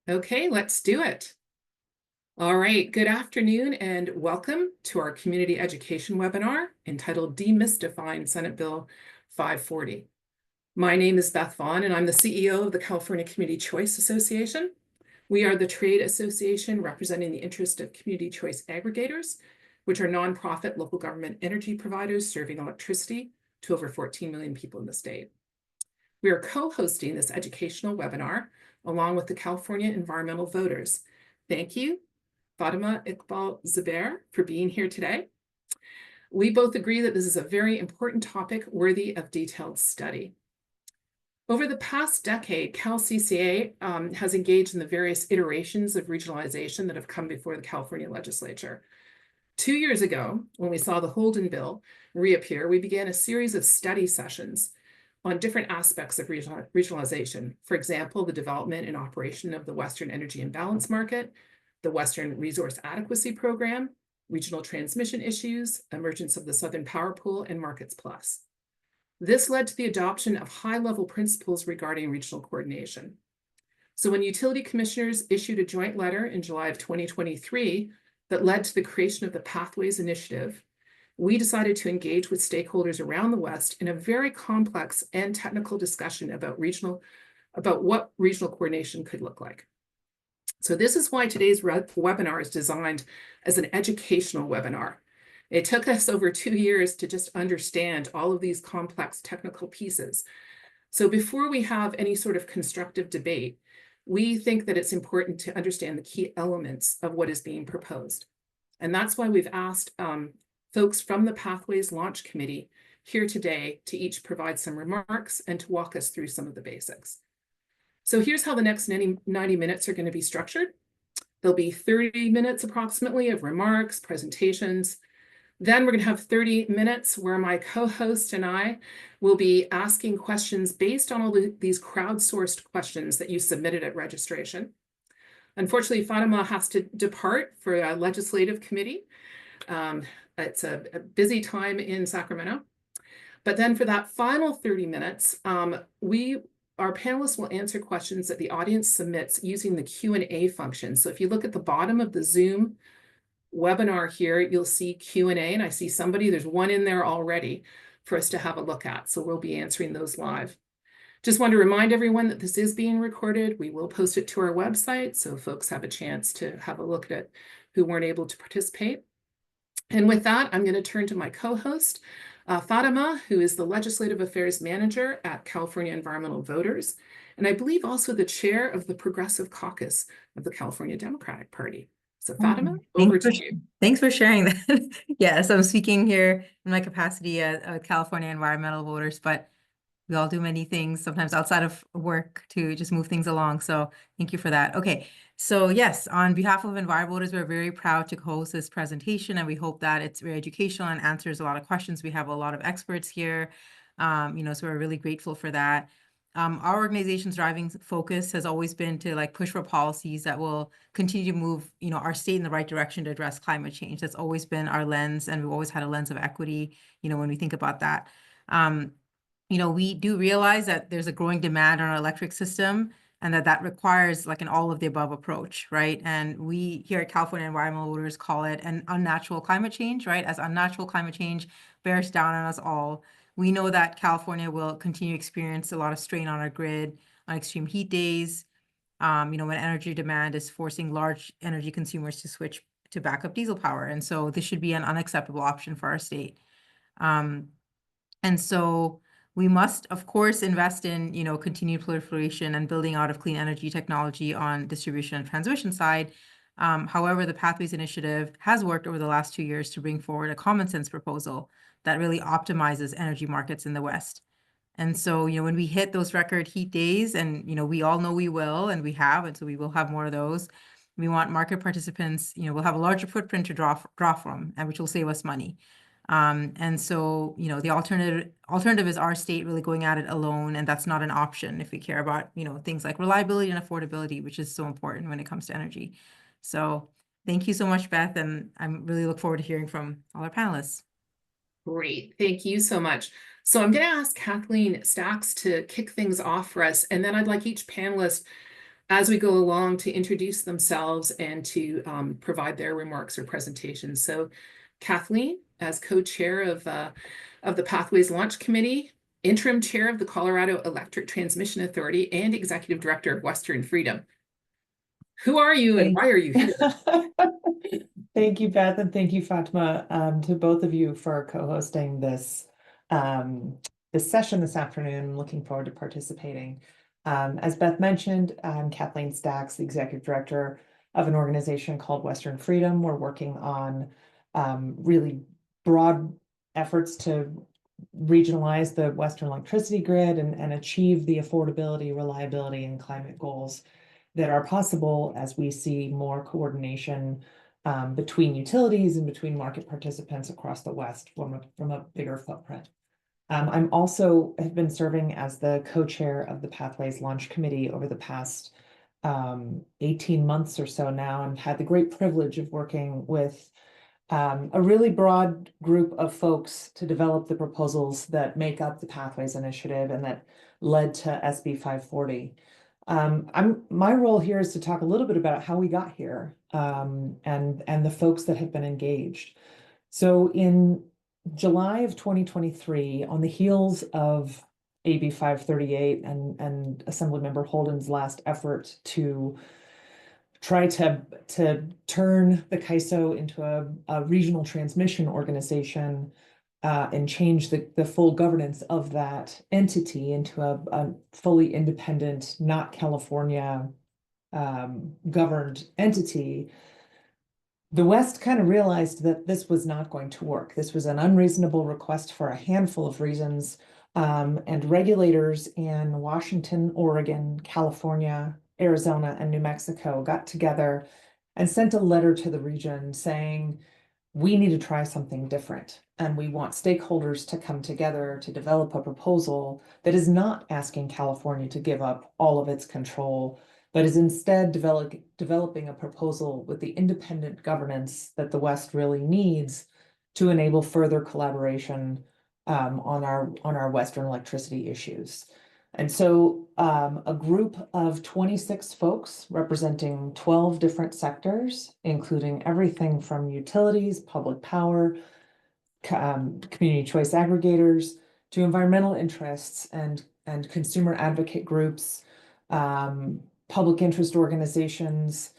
Okay, let's do it. All right, good afternoon and welcome to our community education webinar entitled Demystifying Senate Bill 540. My name is Beth Vaughn and I'm the CEO of the California Community Choice Association. We are the trade association representing the interest of community choice aggregators, which are nonprofit local government energy providers serving electricity to over 14 million people in the state. We are co-hosting this educational webinar along with the California Environmental Voters. Thank you, Fatima Iqbal Zubair, for being here today. We both agree that this is a very important topic worthy of detailed study. Over the past decade, Cal CCA has engaged in the various iterations of regionalization that have come before the California legislature. 2 years ago, when we saw the Holden Bill reappear, we began a series of study sessions on different aspects of regionalization. For example, the development and operation of the Western Energy Imbalance Market, the Western Resource Adequacy Program, regional transmission issues, emergence of the Southern Power Pool, and Markets Plus. This led to the adoption of high-level principles regarding regional coordination. So when utility commissioners issued a joint letter in July of 2023 that led to the creation of the Pathways Initiative, we decided to engage with stakeholders around the West in a very complex and technical discussion about what regional coordination could look like. So this is why today's webinar is designed as an educational webinar. It took us over 2 years to just understand all of these complex technical pieces. So before we have any sort of constructive debate, we think that it's important to understand the key elements of what is being proposed. And that's why we've asked folks from the Pathways Launch Committee here today to each provide some remarks and to walk us through some of the basics. So here's how the next 90 minutes are going to be structured. There'll be 30 minutes approximately of remarks, presentations. Then we're going to have 30 minutes where my co-host and I will be asking questions based on all these crowdsourced questions that you submitted at registration. Unfortunately, Fatima has to depart for a legislative committee. It's a busy time in Sacramento. But then for that final 30 minutes, our panelists will answer questions that the audience submits using the Q&A function. So if you look at the bottom of the Zoom webinar here, you'll see Q&A, and I see there's one in there already for us to have a look at. So we'll be answering those live. Just want to remind everyone that this is being recorded. We will post it to our website so folks have a chance to have a look at it who weren't able to participate. And with that, I'm going to turn to my co-host, Fatima, who is the Legislative Affairs Manager at California Environmental Voters, and I believe also the chair of the Progressive Caucus of the California Democratic Party. So Fatima, over to you. Thanks for sharing that. Yes, I'm speaking here in my capacity as California Environmental Voters, but we all do many things sometimes outside of work to just move things along. So thank you for that. Okay, so yes, on behalf of Envir Voters, we're very proud to host this presentation, and we hope that it's very educational and answers a lot of questions. We have a lot of experts here, so we're really grateful for that. Our organization's driving focus has always been to push for policies that will continue to move, our state in the right direction to address climate change. That's always been our lens, and we've always had a lens of equity, when we think about that. We do realize that there's a growing demand on our electric system and that requires an all of the above approach, right? And we here at California Environmental Voters call it an unnatural climate change, right? As unnatural climate change bears down on us all. We know that California will continue to experience a lot of strain on our grid on extreme heat days, when energy demand is forcing large energy consumers to switch to backup diesel power. And so this should be an unacceptable option for our state. And so we must, of course, invest in, continued proliferation and building out of clean energy technology on distribution and transmission side. However, the Pathways Initiative has worked over the last 2 years to bring forward a common sense proposal that really optimizes energy markets in the West. And so, when we hit those record heat days, and, we all know we will, and we have, and so we will have more of those, we want market participants, we'll have a larger footprint to draw from, and which will save us money. And so, the alternative is our state really going at it alone, and that's not an option if we care about, things like reliability and affordability, which is so important when it comes to energy. So thank you so much, Beth, and I really look forward to hearing from all our panelists. Great, thank you so much. So I'm going to ask Kathleen Stacks to kick things off for us, and then I'd like each panelist as we go along to introduce themselves and to provide their remarks or presentations. So Kathleen, as co-chair of the Pathways Launch Committee, interim chair of the Colorado Electric Transmission Authority, and executive director of Western Freedom. Who are you and why are you here? Thank you, Beth, and thank you, Fatima, to both of you for co-hosting this session this afternoon. I'm looking forward to participating. As Beth mentioned, I'm Kathleen Stacks, the executive director of an organization called Western Freedom. We're working on really broad efforts to regionalize the Western electricity grid and achieve the affordability, reliability, and climate goals that are possible as we see more coordination between utilities and between market participants across the West from a bigger footprint. I'm also have been serving as the co-chair of the Pathways Launch Committee over the past 18 months or so now, and had the great privilege of working with a really broad group of folks to develop the proposals that make up the Pathways Initiative and that led to SB 540. My role here is to talk a little bit about how we got here and the folks that have been engaged. So in July of 2023, on the heels of AB 538 and Assemblymember Holden's last effort to try to turn the CAISO into a regional transmission organization and change the full governance of that entity into a fully independent, not California governed entity, the West kind of realized that this was not going to work. This was an unreasonable request for a handful of reasons, and regulators in Washington, Oregon, California, Arizona, and New Mexico got together and sent a letter to the region saying, we need to try something different. And we want stakeholders to come together to develop a proposal that is not asking California to give up all of its control, but is instead developing a proposal with the independent governance that the West really needs to enable further collaboration on our Western electricity issues. And so a group of 26 folks representing 12 different sectors, including everything from utilities, public power, community choice aggregators, to environmental interests and consumer advocate groups, public interest organizations,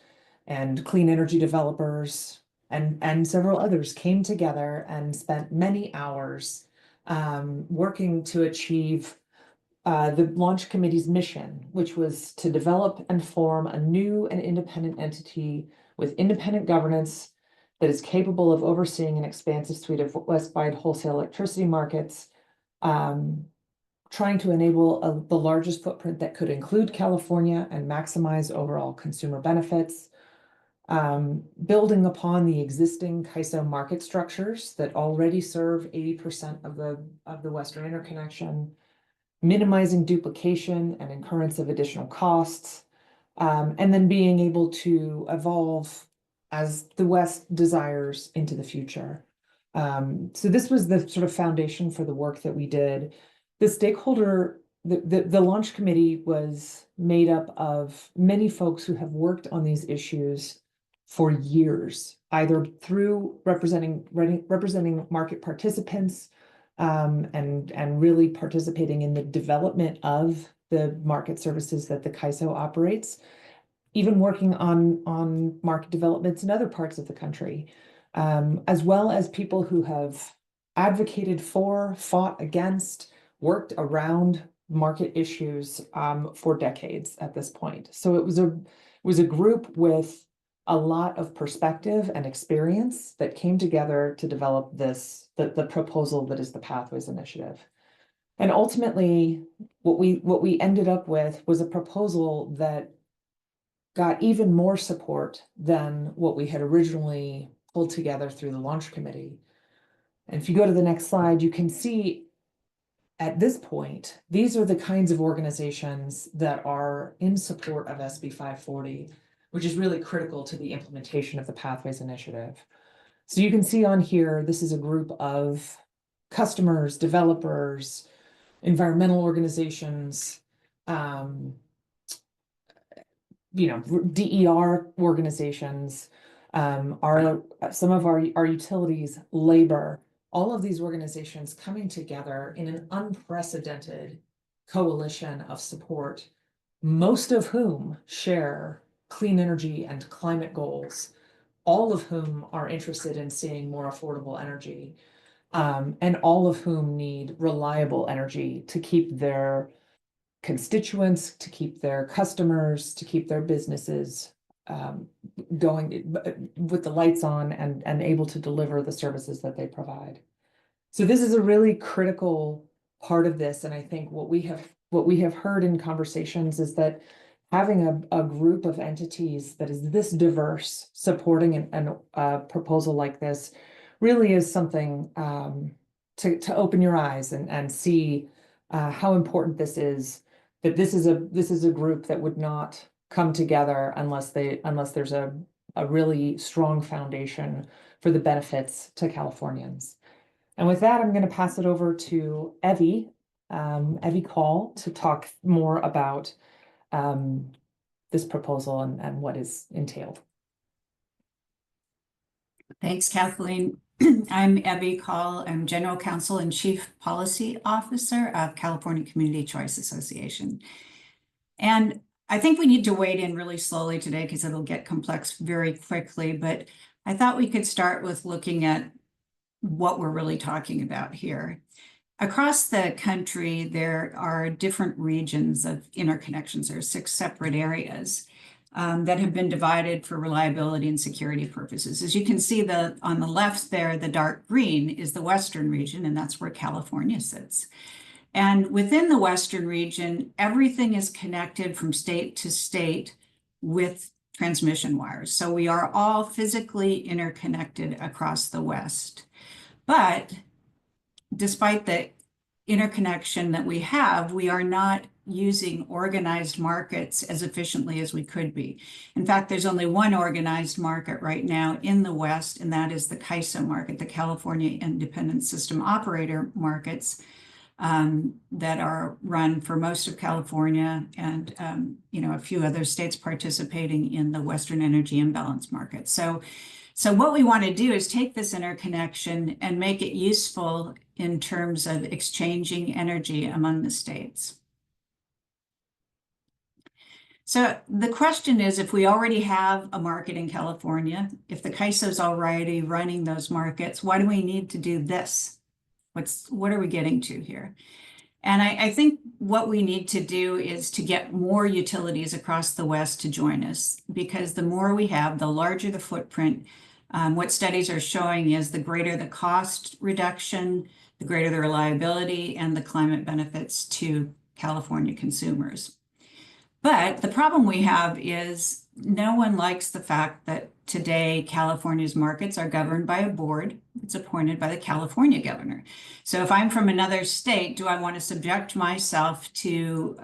and clean energy developers, and several others came together and spent many hours working to achieve the launch committee's mission, which was to develop and form a new and independent entity with independent governance that is capable of overseeing an expansive suite of West-wide wholesale electricity markets, trying to enable the largest footprint that could include California and maximize overall consumer benefits, building upon the existing CAISO market structures that already serve 80% of the Western interconnection, minimizing duplication and incurrence of additional costs, and then being able to evolve as the West desires into the future. So this was the sort of foundation for the work that we did. The launch committee was made up of many folks who have worked on these issues for years, either through representing market participants, and really participating in the development of the market services that the CAISO operates, even working on market developments in other parts of the country, as well as people who have advocated for, fought against, worked around market issues for decades at this point. So it was a group with a lot of perspective and experience that came together to develop the proposal that is the Pathways Initiative. And ultimately, what we ended up with was a proposal that got even more support than what we had originally pulled together through the launch committee. And if you go to the next slide, you can see at this point, these are the kinds of organizations that are in support of SB 540, which is really critical to the implementation of the Pathways Initiative. So you can see on here, this is a group of customers, developers, environmental organizations, DER organizations, some of our utilities, labor, all of these organizations coming together in an unprecedented coalition of support, most of whom share clean energy and climate goals, all of whom are interested in seeing more affordable energy, and all of whom need reliable energy to keep their constituents, to keep their customers, to keep their businesses going with the lights on and able to deliver the services that they provide. So this is a really critical part of this. And I think what we have heard in conversations is that having a group of entities that is this diverse supporting a proposal like this really is something to open your eyes and see how important this is. That this is a group that would not come together unless there's a really strong foundation for the benefits to Californians. And with that, I'm going to pass it over to Evie Call, to talk more about this proposal and what is entailed. Thanks, Kathleen. I'm Evie Call. I'm General Counsel and Chief Policy Officer of California Community Choice Association. And I think we need to wade in really slowly today because it'll get complex very quickly, but I thought we could start with looking at what we're really talking about here. Across the country, there are different regions of interconnections. There are 6 separate areas that have been divided for reliability and security purposes. As you can see, on the left there, the dark green is the Western region, and that's where California sits. And within the Western region, everything is connected from state to state with transmission wires. So we are all physically interconnected across the West. But despite the interconnection that we have, we are not using organized markets as efficiently as we could be. In fact, there's only one organized market right now in the West, and that is the CAISO market, the California Independent System Operator markets that are run for most of California and a few other states participating in the Western Energy Imbalance market. So what we want to do is take this interconnection and make it useful in terms of exchanging energy among the states. So the question is, if we already have a market in California, if the CAISO is already running those markets, why do we need to do this? What are we getting to here? And I think what we need to do is to get more utilities across the West to join us, because the more we have, the larger the footprint. What studies are showing is the greater the cost reduction, the greater the reliability, and the climate benefits to California consumers. But the problem we have is no one likes the fact that today California's markets are governed by a board that's appointed by the California governor. So if I'm from another state, do I want to subject myself to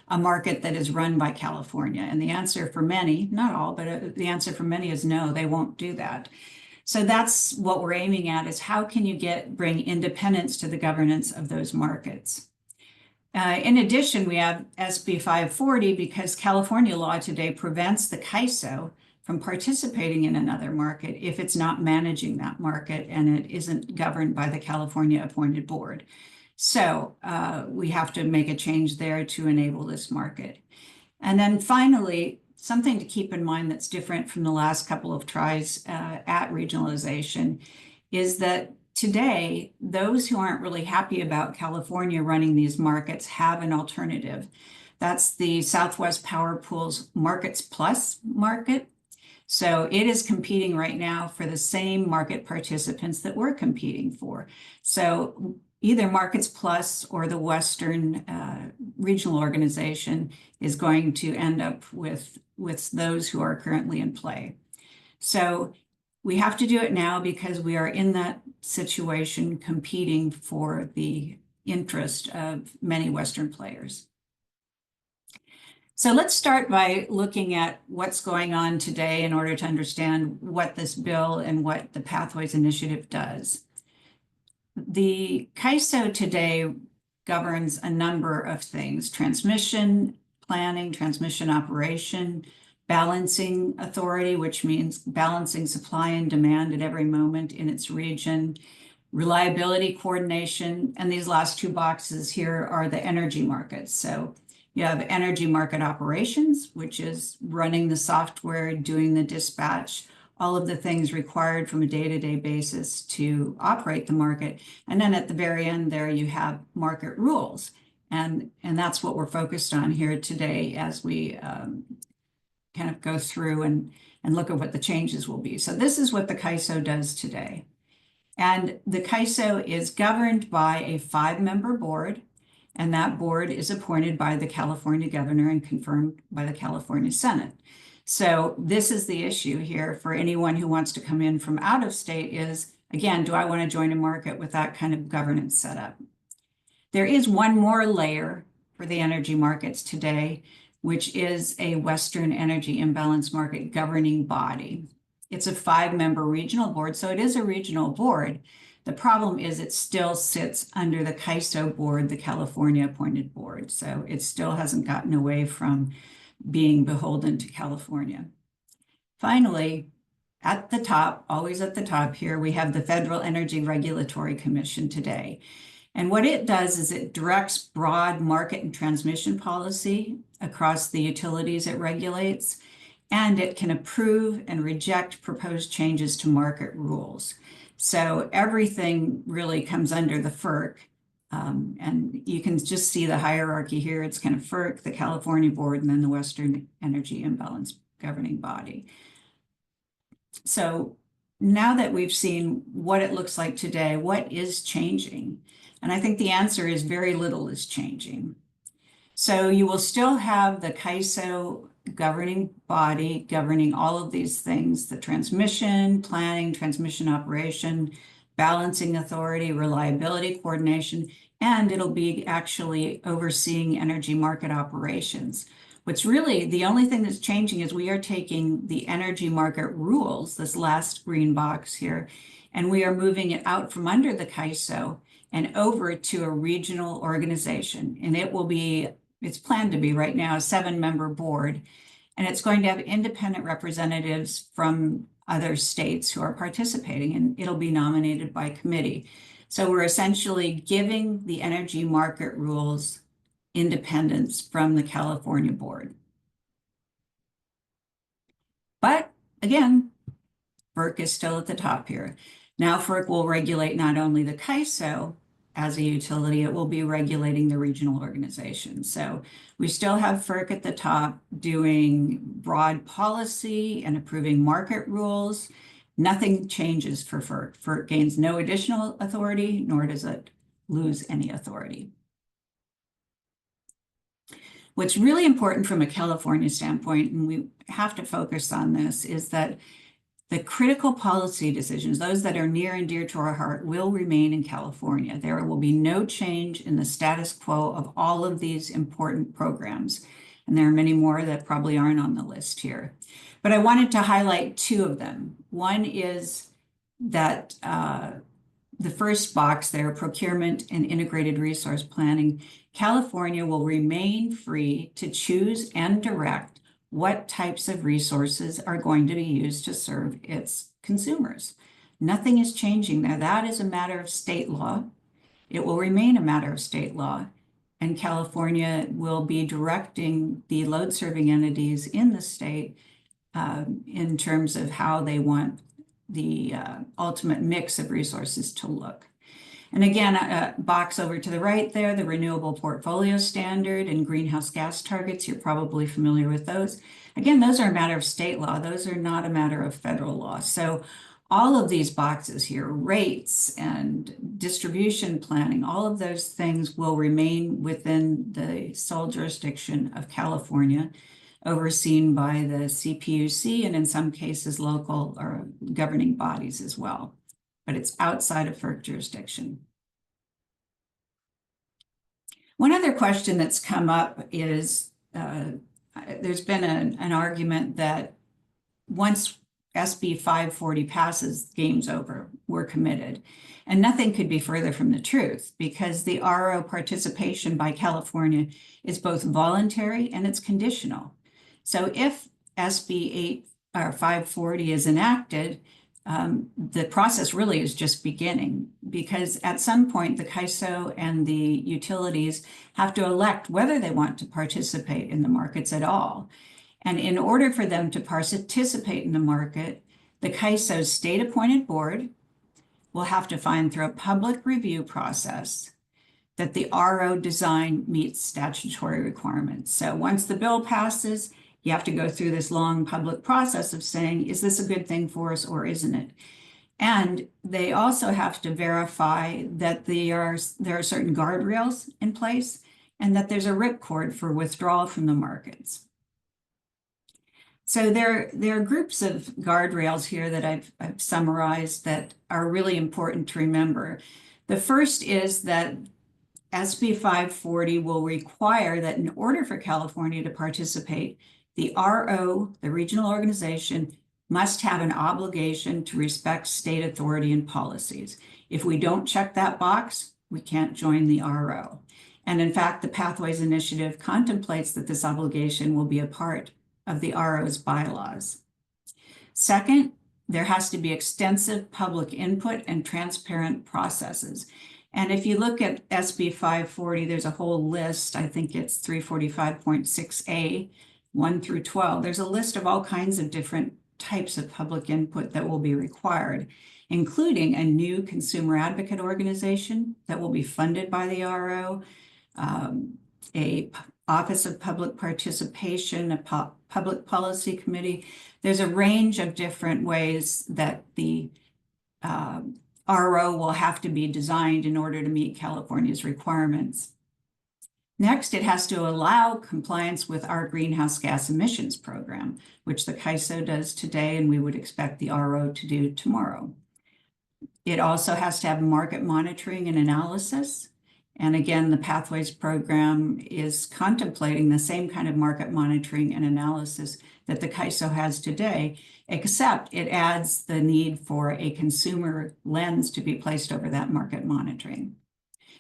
a market that is run by California? And the answer for many, not all, but the answer for many is no, they won't do that. So that's what we're aiming at, is how can you bring independence to the governance of those markets? In addition, we have SB 540 because California law today prevents the CAISO from participating in another market if it's not managing that market and it isn't governed by the California appointed board. So we have to make a change there to enable this market. And then finally, something to keep in mind that's different from the last couple of tries at regionalization is that today, those who aren't really happy about California running these markets have an alternative. That's the Southwest Power Pool's Markets Plus market. So it is competing right now for the same market participants that we're competing for. So either Markets Plus or the Western Regional Organization is going to end up with those who are currently in play. So we have to do it now because we are in that situation competing for the interest of many Western players. So let's start by looking at what's going on today in order to understand what this bill and what the Pathways Initiative does. The CAISO today governs a number of things: transmission planning, transmission operation, balancing authority, which means balancing supply and demand at every moment in its region, reliability coordination, and these last two boxes here are the energy markets. So you have energy market operations, which is running the software, doing the dispatch, all of the things required from a day-to-day basis to operate the market. And then at the very end there, you have market rules. And that's what we're focused on here today as we kind of go through and look at what the changes will be. So this is what the CAISO does today. And the CAISO is governed by a 5-member board, and that board is appointed by the California governor and confirmed by the California Senate. So this is the issue here for anyone who wants to come in from out of state is, again, do I want to join a market with that kind of governance setup? There is one more layer for the energy markets today, which is a Western Energy Imbalance Market governing body. It's a 5-member regional board, so it is a regional board. The problem is it still sits under the CAISO board, the California appointed board. So it still hasn't gotten away from being beholden to California. Finally, at the top, always at the top here, we have the Federal Energy Regulatory Commission today. And what it does is it directs broad market and transmission policy across the utilities it regulates, and it can approve and reject proposed changes to market rules. So everything really comes under the FERC. And you can just see the hierarchy here. It's kind of FERC, the California board, and then the Western Energy Imbalance governing body. So now that we've seen what it looks like today, what is changing? And I think the answer is very little is changing. So you will still have the CAISO governing body governing all of these things, the transmission, planning, transmission operation, balancing authority, reliability coordination, and it'll be actually overseeing energy market operations. What's really the only thing that's changing is we are taking the energy market rules, this last green box here, and we are moving it out from under the CAISO and over to a regional organization. And it will be, it's planned to be right now, a 7-member board. And it's going to have independent representatives from other states who are participating, and it'll be nominated by committee. So we're essentially giving the energy market rules independence from the California board. But again, FERC is still at the top here. Now FERC will regulate not only the CAISO as a utility, it will be regulating the regional organization. So we still have FERC at the top doing broad policy and approving market rules. Nothing changes for FERC. FERC gains no additional authority, nor does it lose any authority. What's really important from a California standpoint, and we have to focus on this, is that the critical policy decisions, those that are near and dear to our heart, will remain in California. There will be no change in the status quo of all of these important programs. And there are many more that probably aren't on the list here. But I wanted to highlight 2 of them. One is that the first box there, procurement and integrated resource planning, California will remain free to choose and direct what types of resources are going to be used to serve its consumers. Nothing is changing there. That is a matter of state law. It will remain a matter of state law. And California will be directing the load serving entities in the state in terms of how they want the ultimate mix of resources to look. And again, a box over to the right there, the renewable portfolio standard and greenhouse gas targets, you're probably familiar with those. Again, those are a matter of state law. Those are not a matter of federal law. So all of these boxes here, rates and distribution planning, all of those things will remain within the sole jurisdiction of California, overseen by the CPUC and in some cases local or governing bodies as well. But it's outside of FERC jurisdiction. One other question that's come up is there's been an argument that once SB 540 passes, game's over, we're committed. And nothing could be further from the truth, because the RO participation by California is both voluntary and it's conditional. So if SB 8 or 540 is enacted, the process really is just beginning, because at some point the CAISO and the utilities have to elect whether they want to participate in the markets at all. And in order for them to participate in the market, the CAISO's state-appointed board will have to find through a public review process that the RO design meets statutory requirements. So once the bill passes, you have to go through this long public process of saying, is this a good thing for us or isn't it? And they also have to verify that there are certain guardrails in place and that there's a ripcord for withdrawal from the markets. So there are groups of guardrails here that I've summarized that are really important to remember. The first is that SB 540 will require that in order for California to participate, the RO, the regional organization, must have an obligation to respect state authority and policies. If we don't check that box, we can't join the RO. And in fact, the Pathways Initiative contemplates that this obligation will be a part of the RO's bylaws. Second, there has to be extensive public input and transparent processes. And if you look at SB 540, there's a whole list. I think it's 345.6A, 1 through 12. There's a list of all kinds of different types of public input that will be required, including a new consumer advocate organization that will be funded by the RO, a Office of Public Participation, a public policy committee. There's a range of different ways that the RO will have to be designed in order to meet California's requirements. Next, it has to allow compliance with our greenhouse gas emissions program, which the CAISO does today, and we would expect the RO to do tomorrow. It also has to have market monitoring and analysis. And again, the Pathways program is contemplating the same kind of market monitoring and analysis that the CAISO has today, except it adds the need for a consumer lens to be placed over that market monitoring.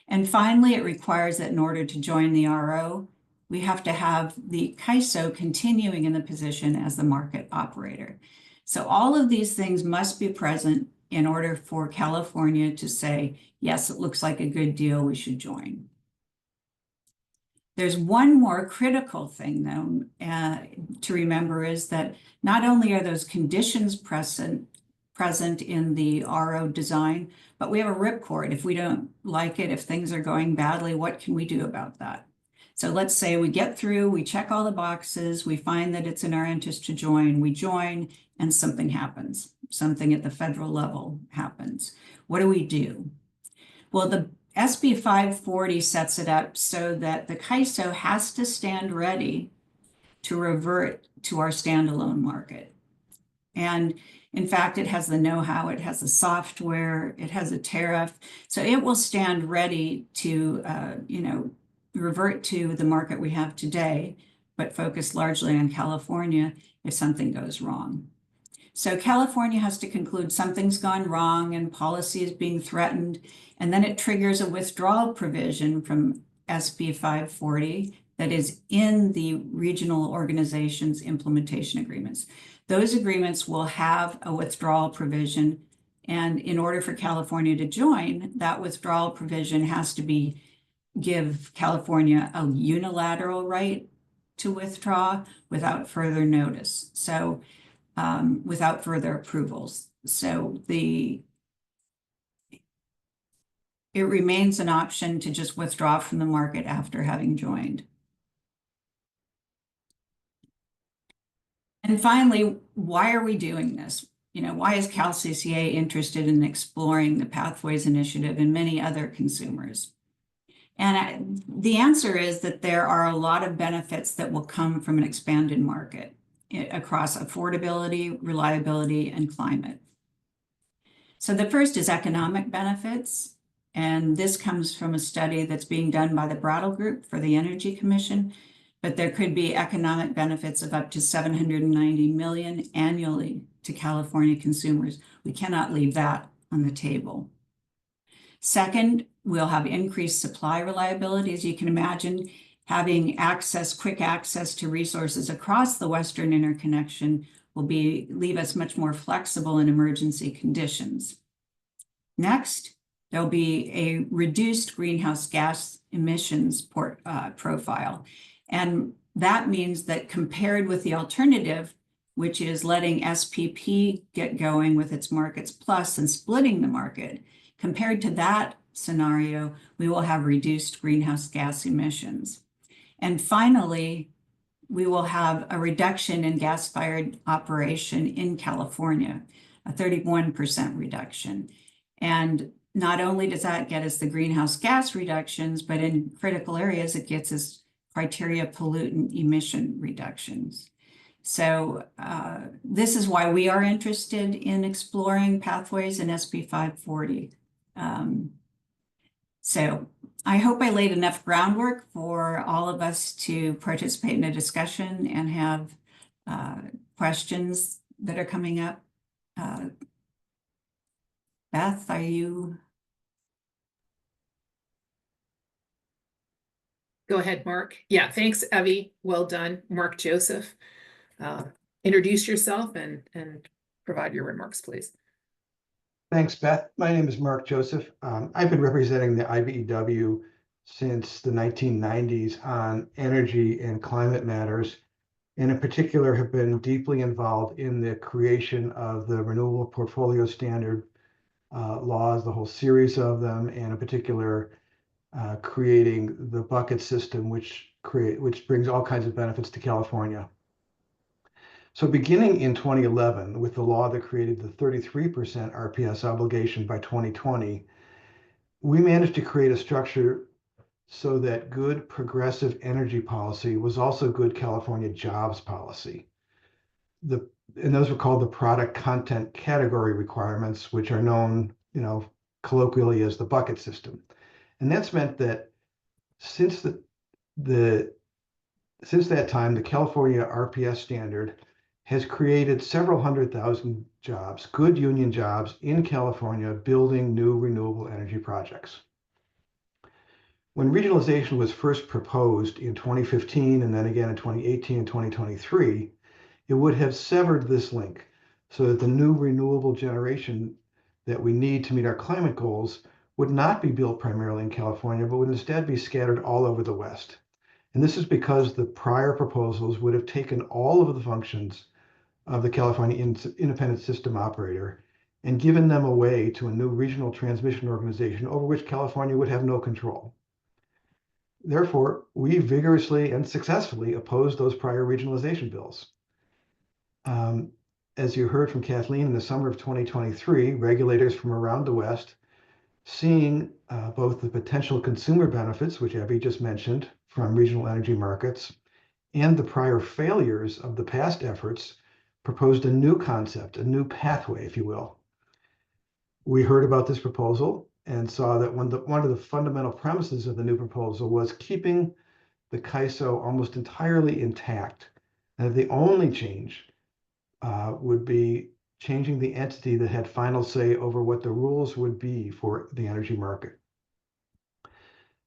And finally, it requires that in order to join the RO, we have to have the CAISO continuing in the position as the market operator. So all of these things must be present in order for California to say, yes, it looks like a good deal, we should join. There's one more critical thing, though, to remember is that not only are those conditions present in the RO design, but we have a ripcord. If we don't like it, if things are going badly, what can we do about that? So let's say we get through, we check all the boxes, we find that it's in our interest to join, we join, and something happens. Something at the federal level happens. What do we do? Well, the SB 540 sets it up so that the CAISO has to stand ready to revert to our standalone market. And in fact, it has the know-how, it has the software, it has a tariff. So it will stand ready to, revert to the market we have today, but focus largely on California if something goes wrong. So California has to conclude something's gone wrong and policy is being threatened, and then it triggers a withdrawal provision from SB 540 that is in the regional organization's implementation agreements. Those agreements will have a withdrawal provision, and in order for California to join, that withdrawal provision has to give California a unilateral right to withdraw without further notice. So without further approvals. So it remains an option to just withdraw from the market after having joined. And finally, why are we doing this? Why is CalCCA interested in exploring the Pathways Initiative and many other consumers? And the answer is that there are a lot of benefits that will come from an expanded market across affordability, reliability, and climate. So the first is economic benefits. And this comes from a study that's being done by the Brattle Group for the Energy Commission, but there could be economic benefits of up to $790 million annually to California consumers. We cannot leave that on the table. Second, we'll have increased supply reliability. As you can imagine, having quick access to resources across the Western interconnection will leave us much more flexible in emergency conditions. Next, there'll be a reduced greenhouse gas emissions profile. And that means that compared with the alternative, which is letting SPP get going with its markets plus and splitting the market, compared to that scenario, we will have reduced greenhouse gas emissions. And finally, we will have a reduction in gas-fired operation in California, a 31% reduction. And not only does that get us the greenhouse gas reductions, but in critical areas, it gets us criteria pollutant emission reductions. So this is why we are interested in exploring pathways in SB 540. So I hope I laid enough groundwork for all of us to participate in a discussion and have questions that are coming up. Beth, are you? Go ahead, Mark. Yeah, thanks, Evie. Well done. Mark Joseph. Introduce yourself and provide your remarks, please. Thanks, Beth. My name is Mark Joseph. I've been representing the IBEW since the 1990s on energy and climate matters, and in particular have been deeply involved in the creation of the Renewable Portfolio Standard laws, the whole series of them, and in particular creating the bucket system, which brings all kinds of benefits to California. So beginning in 2011, with the law that created the 33% RPS obligation by 2020, we managed to create a structure so that good progressive energy policy was also good California jobs policy. And those were called the product content category requirements, which are known, colloquially as the bucket system. And that's meant that since that time, the California RPS standard has created several 100,000 jobs, good union jobs in California, building new renewable energy projects. When regionalization was first proposed in 2015 and then again in 2018 and 2023, it would have severed this link so that the new renewable generation that we need to meet our climate goals would not be built primarily in California, but would instead be scattered all over the West. And this is because the prior proposals would have taken all of the functions of the California Independent System Operator and given them away to a new regional transmission organization over which California would have no control. Therefore, we vigorously and successfully opposed those prior regionalization bills. As you heard from Kathleen, in the summer of 2023, regulators from around the West, seeing both the potential consumer benefits, which Abby just mentioned, from regional energy markets, and the prior failures of the past efforts, proposed a new concept, a new pathway, if you will. We heard about this proposal and saw that one of the fundamental premises of the new proposal was keeping the CAISO almost entirely intact, and that the only change would be changing the entity that had final say over what the rules would be for the energy market.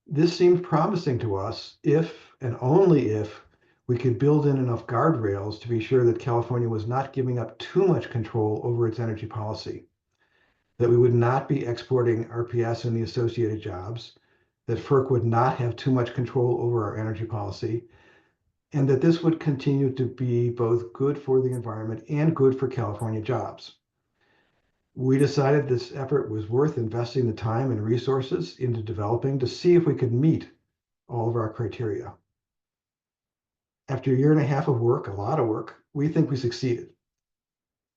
This seemed promising to us if and only if we could build in enough guardrails to be sure that California was not giving up too much control over its energy policy, that we would not be exporting RPS and the associated jobs, that FERC would not have too much control over our energy policy, and that this would continue to be both good for the environment and good for California jobs. We decided this effort was worth investing the time and resources into developing to see if we could meet all of our criteria. After a year and a half of work, a lot of work, we think we succeeded.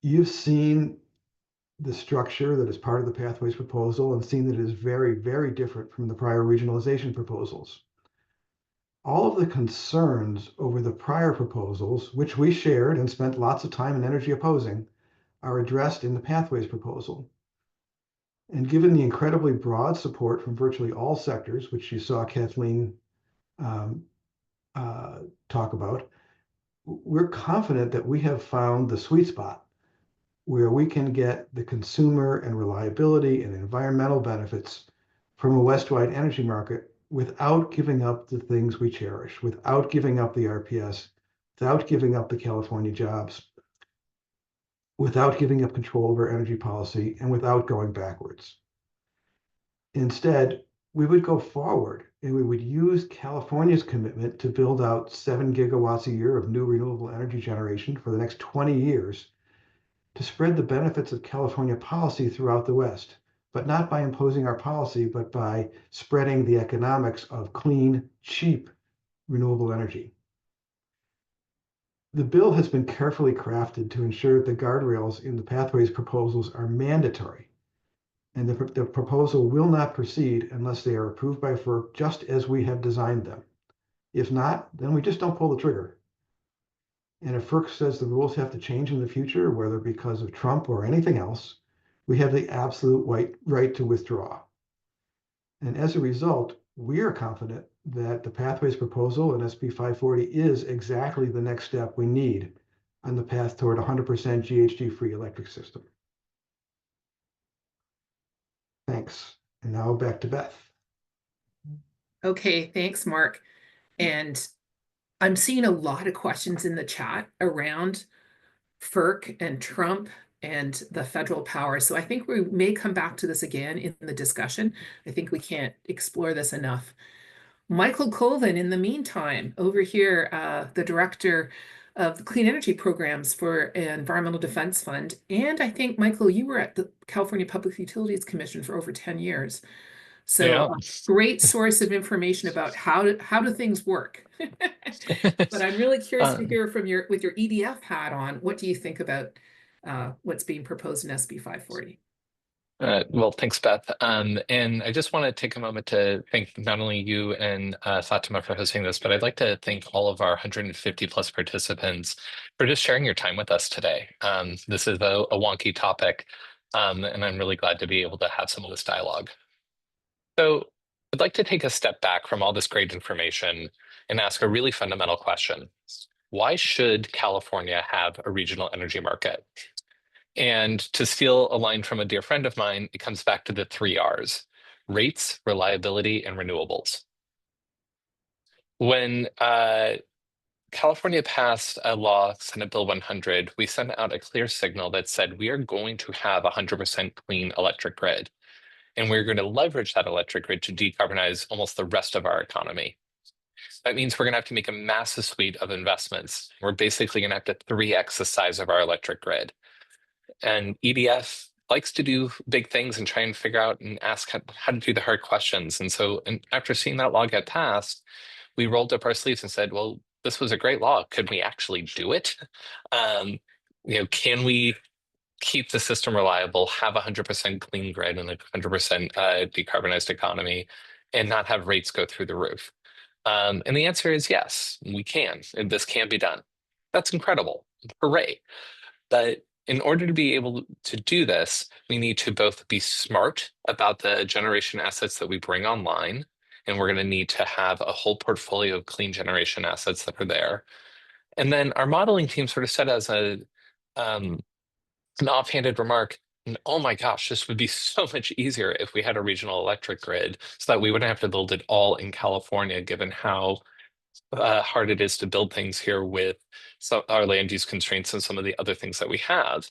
You've seen the structure that is part of the Pathways proposal and seen that it is very, very different from the prior regionalization proposals. All of the concerns over the prior proposals, which we shared and spent lots of time and energy opposing, are addressed in the Pathways proposal. And given the incredibly broad support from virtually all sectors, which you saw Kathleen talk about, we're confident that we have found the sweet spot where we can get the consumer and reliability and environmental benefits from a West-wide energy market without giving up the things we cherish, without giving up the RPS, without giving up the California jobs, without giving up control of our energy policy, and without going backwards. Instead, we would go forward and we would use California's commitment to build out 7 gigawatts a year of new renewable energy generation for the next 20 years to spread the benefits of California policy throughout the West, but not by imposing our policy, but by spreading the economics of clean, cheap, renewable energy. The bill has been carefully crafted to ensure the guardrails in the pathways proposals are mandatory, and the proposal will not proceed unless they are approved by FERC just as we have designed them. If not, then we just don't pull the trigger. And if FERC says the rules have to change in the future, whether because of Trump or anything else, we have the absolute right to withdraw. And as a result, we are confident that the Pathways proposal in SB 540 is exactly the next step we need on the path toward 100% GHG-free electric system. Thanks. And now back to Beth. Okay, thanks, Mark. And I'm seeing a lot of questions in the chat around FERC and Trump and the federal power. So I think we may come back to this again in the discussion. I think we can't explore this enough. Michael Colvin, in the meantime, over here, the director of the Clean Energy Programs for Environmental Defense Fund. And I think, Michael, you were at the California Public Utilities Commission for over 10 years. So Yeah. a great source of information about how do things work. But I'm really curious to hear from with your EDF hat on, what do you think about what's being proposed in SB 540? Well, thanks, Beth. And I just want to take a moment to thank not only you and Fatima for hosting this, but I'd like to thank all of our 150 plus participants for just sharing your time with us today. This is a wonky topic, and I'm really glad to be able to have some of this dialogue. So I'd like to take a step back from all this great information and ask a really fundamental question. Why should California have a regional energy market? And to steal a line from a dear friend of mine, it comes back to the 3 R's: rates, reliability, and renewables. When California passed a law, Senate Bill 100, we sent out a clear signal that said we are going to have a 100% clean electric grid. And we're going to leverage that electric grid to decarbonize almost the rest of our economy. That means we're going to have to make a massive suite of investments. We're basically going to have to 3x the size of our electric grid. And EDF likes to do big things and try and figure out and ask how to do the hard questions. And so after seeing that law get passed, we rolled up our sleeves and said, well, this was a great law. Could we actually do it? Can we keep the system reliable, have a 100% clean grid and a 100% decarbonized economy, and not have rates go through the roof? And the answer is yes, we can. And this can be done. That's incredible. Hooray. But in order to be able to do this, we need to both be smart about the generation assets that we bring online, and we're going to need to have a whole portfolio of clean generation assets that are there. And then our modeling team sort of said as an offhanded remark, oh my gosh, this would be so much easier if we had a regional electric grid so that we wouldn't have to build it all in California, given how hard it is to build things here with our land use constraints and some of the other things that we have.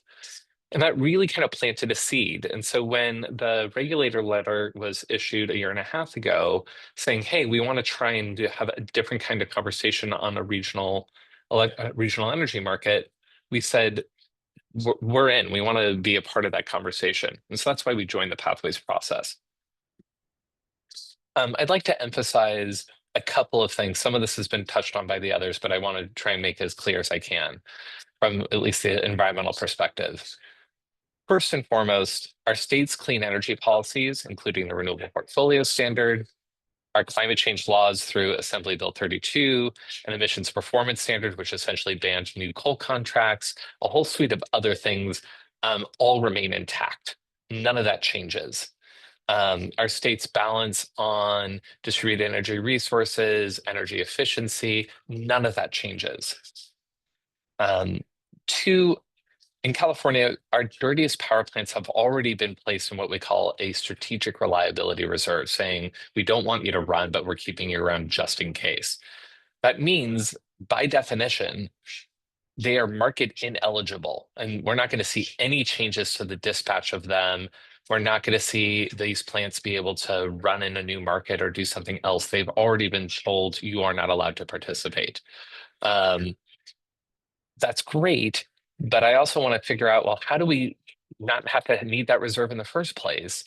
And that really kind of planted a seed. And so when the regulator letter was issued a year and a half ago saying, hey, we want to try and have a different kind of conversation on a regional energy market, we said, we're in. We want to be a part of that conversation. And so that's why we joined the Pathways process. I'd like to emphasize a couple of things. Some of this has been touched on by the others, but I want to try and make it as clear as I can from at least the environmental perspective. First and foremost, our state's clean energy policies, including the Renewable Portfolio Standard, our climate change laws through Assembly Bill 32, an emissions performance standard, which essentially banned new coal contracts, a whole suite of other things, all remain intact. None of that changes. Our state's balance on distributed energy resources, energy efficiency, none of that changes. Two, In California, our dirtiest power plants have already been placed in what we call a strategic reliability reserve, saying we don't want you to run, but we're keeping you around just in case. That means, by definition, they are market ineligible, and we're not going to see any changes to the dispatch of them. We're not going to see these plants be able to run in a new market or do something else. They've already been told you are not allowed to participate. That's great, but I also want to figure out, well, how do we not have to need that reserve in the first place?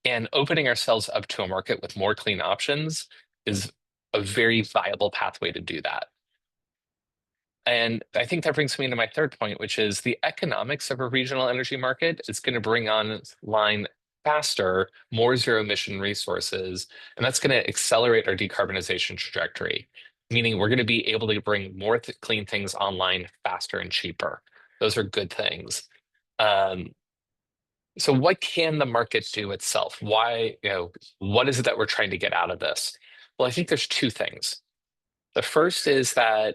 And opening ourselves up to a market with more clean options is a very viable pathway to do that. And I think that brings me to my third point, which is the economics of a regional energy market is going to bring online faster, more zero emission resources, and that's going to accelerate our decarbonization trajectory, meaning we're going to be able to bring more clean things online faster and cheaper. Those are good things. So what can the market do itself? Why, what is it that we're trying to get out of this? Well, I think there's two things. The first is that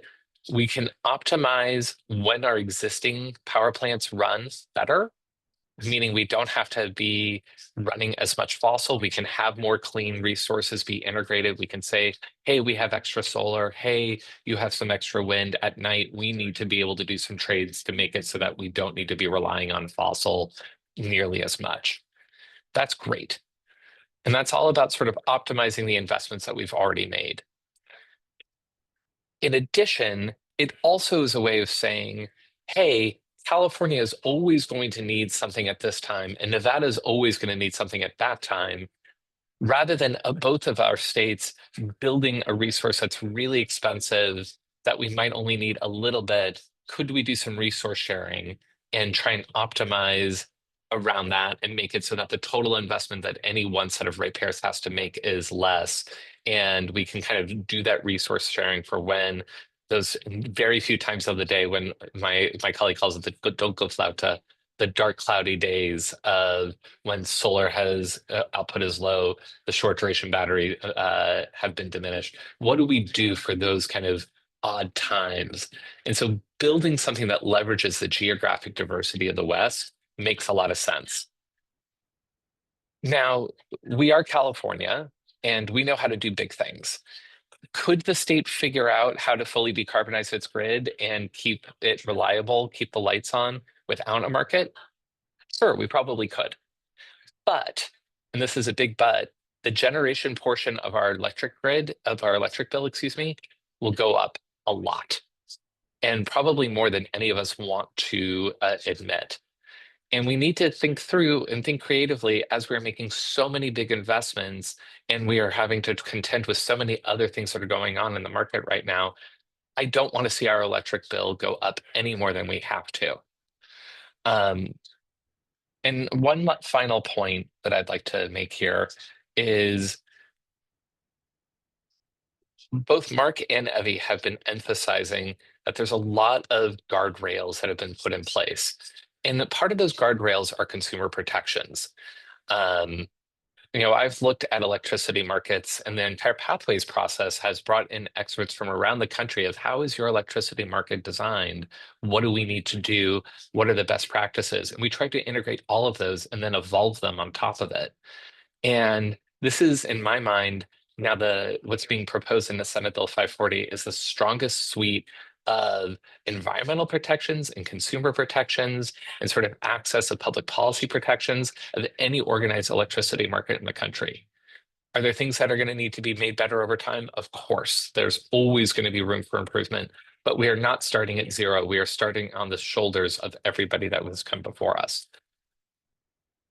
we can optimize when our existing power plants run better, meaning we don't have to be running as much fossil. We can have more clean resources be integrated. We can say, hey, we have extra solar. Hey, you have some extra wind at night. We need to be able to do some trades to make it so that we don't need to be relying on fossil nearly as much. That's great. And that's all about sort of optimizing the investments that we've already made. In addition, it also is a way of saying, hey, California is always going to need something at this time, and Nevada is always going to need something at that time, rather than both of our states building a resource that's really expensive that we might only need a little bit. Could we do some resource sharing and try and optimize around that and make it so that the total investment that any one set of ratepayers has to make is less, and we can kind of do that resource sharing for when those very few times of the day when my colleague calls it the don't go flauta, the dark cloudy days of when solar has output is low, the short duration battery have been diminished. What do we do for those kind of odd times? And so building something that leverages the geographic diversity of the West makes a lot of sense. Now, we are California, and we know how to do big things. Could the state figure out how to fully decarbonize its grid and keep it reliable, keep the lights on without a market? Sure, we probably could. But, and this is a big but, the generation portion of our electric grid, of our electric bill, excuse me, will go up a lot. And probably more than any of us want to admit. And we need to think through and think creatively as we're making so many big investments and we are having to contend with so many other things that are going on in the market right now. I don't want to see our electric bill go up any more than we have to. And one final point that I'd like to make here is both Mark and Evie have been emphasizing that there's a lot of guardrails that have been put in place. And part of those guardrails are consumer protections. I've looked at electricity markets, and the entire pathways process has brought in experts from around the country of how is your electricity market designed? What do we need to do? What are the best practices? And we try to integrate all of those and then evolve them on top of it. And this is, in my mind, now what's being proposed in the Senate Bill 540 is the strongest suite of environmental protections and consumer protections and sort of access of public policy protections of any organized electricity market in the country. Are there things that are going to need to be made better over time? Of course, there's always going to be room for improvement, but we are not starting at zero. We are starting on the shoulders of everybody that has come before us.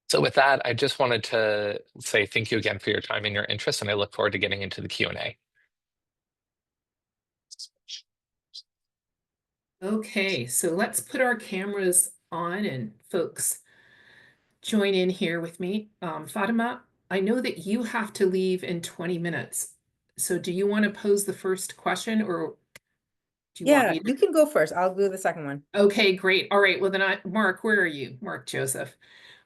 So with that, I just wanted to say thank you again for your time and your interest, and I look forward to getting into the Q&A. Okay, so let's put our cameras on and folks join in here with me. Fatima, I know that you have to leave in 20 minutes. So do you want to pose the first question, or do you want Yeah, me to? you can go first. I'll do the second one. Okay, great. All right. Well, then Mark, where are you? Mark Joseph.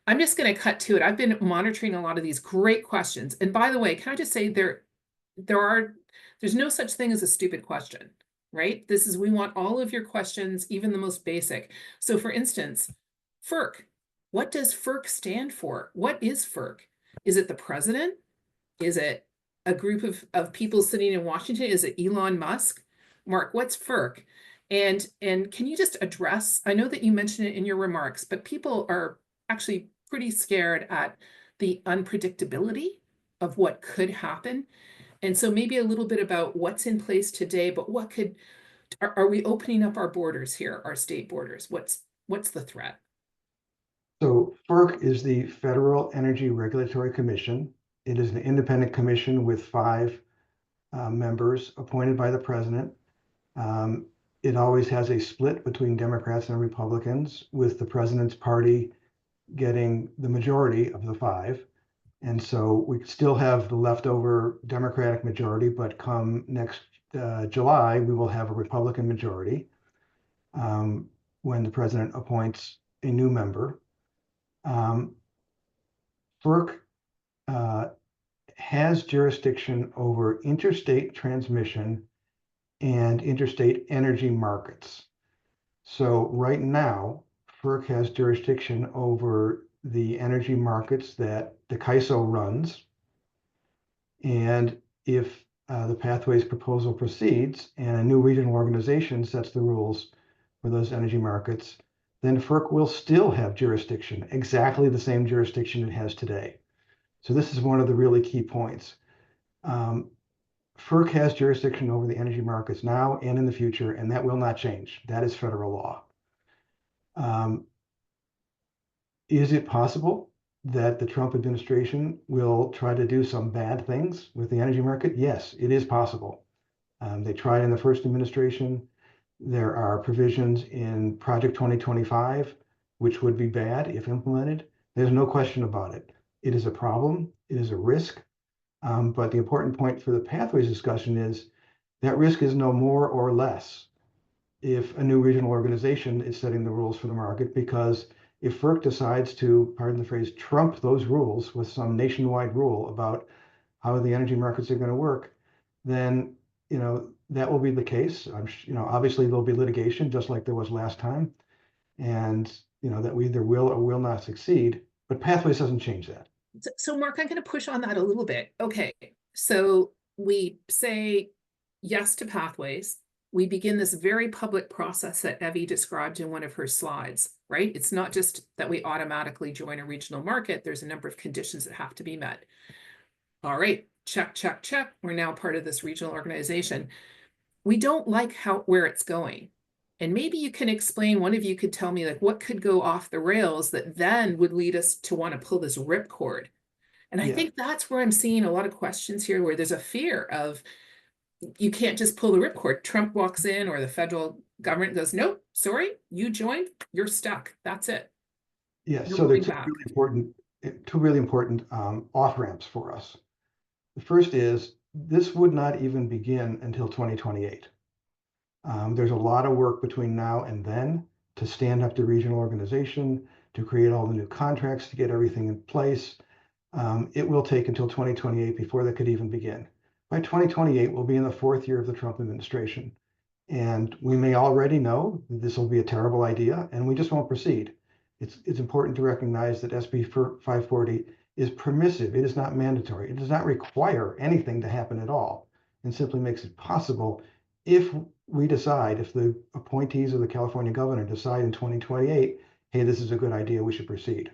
I'm just going to cut to it. I've been monitoring a lot of these great questions. And by the way, can I just say there's no such thing as a stupid question. right? We want all of your questions, even the most basic. So for instance, FERC, what does FERC stand for? What is FERC? Is it the president? Is it a group of people sitting in Washington? Is it Elon Musk? Mark, what's FERC? And can you just address, I know that you mentioned it in your remarks, but people are actually pretty scared at the unpredictability of what could happen. And so maybe a little bit about what's in place today, but what could, are we opening up our borders here, our state borders? What's the threat? So FERC is the Federal Energy Regulatory Commission. It is an independent commission with 5 members appointed by the president. It always has a split between Democrats and Republicans, with the president's party getting the majority of the 5. And so we still have the leftover Democratic majority, but come next July, we will have a Republican majority when the president appoints a new member. FERC has jurisdiction over interstate transmission and interstate energy markets. So right now, FERC has jurisdiction over the energy markets that the CAISO runs. And if the Pathways proposal proceeds and a new regional organization sets the rules for those energy markets, then FERC will still have jurisdiction, exactly the same jurisdiction it has today. So this is one of the really key points. FERC has jurisdiction over the energy markets now and in the future, and that will not change. That is federal law. Is it possible that the Trump administration will try to do some bad things with the energy market? Yes, it is possible. They tried in the first administration. There are provisions in Project 2025, which would be bad if implemented. There's no question about it. It is a problem. It is a risk. But the important point for the Pathways discussion is that risk is no more or less if a new regional organization is setting the rules for the market, because if FERC decides to, pardon the phrase, trump those rules with some nationwide rule about how the energy markets are going to work, then, that will be the case. Obviously there'll be litigation just like there was last time, and, that we either will or will not succeed, but Pathways doesn't change that. So Mark, I'm going to push on that a little bit. Okay, so we say yes to Pathways. We begin this very public process that Evie described in one of her slides, right? It's not just that we automatically join a regional market. There's a number of conditions that have to be met. All right, check, check, check. We're now part of this regional organization. We don't like where it's going. And maybe you can explain, one of you could tell me, like, what could go off the rails that then would lead us to want to pull this ripcord. And I think that's where I'm seeing a lot of questions here, where there's a fear of, you can't just pull the ripcord. Trump walks in, or the federal government goes, nope, sorry, you joined, you're stuck. That's it. Yeah, so there are two really important off-ramps for us. The first is, this would not even begin until 2028. There's a lot of work between now and then to stand up the regional organization, to create all the new contracts, to get everything in place. It will take until 2028 before that could even begin. By 2028, we'll be in the 4th year of the Trump administration. And we may already know that this will be a terrible idea, and we just won't proceed. It's important to recognize that SB 540 is permissive. It is not mandatory. It does not require anything to happen at all, and simply makes it possible if we decide, if the appointees of the California governor decide in 2028, hey, this is a good idea, we should proceed.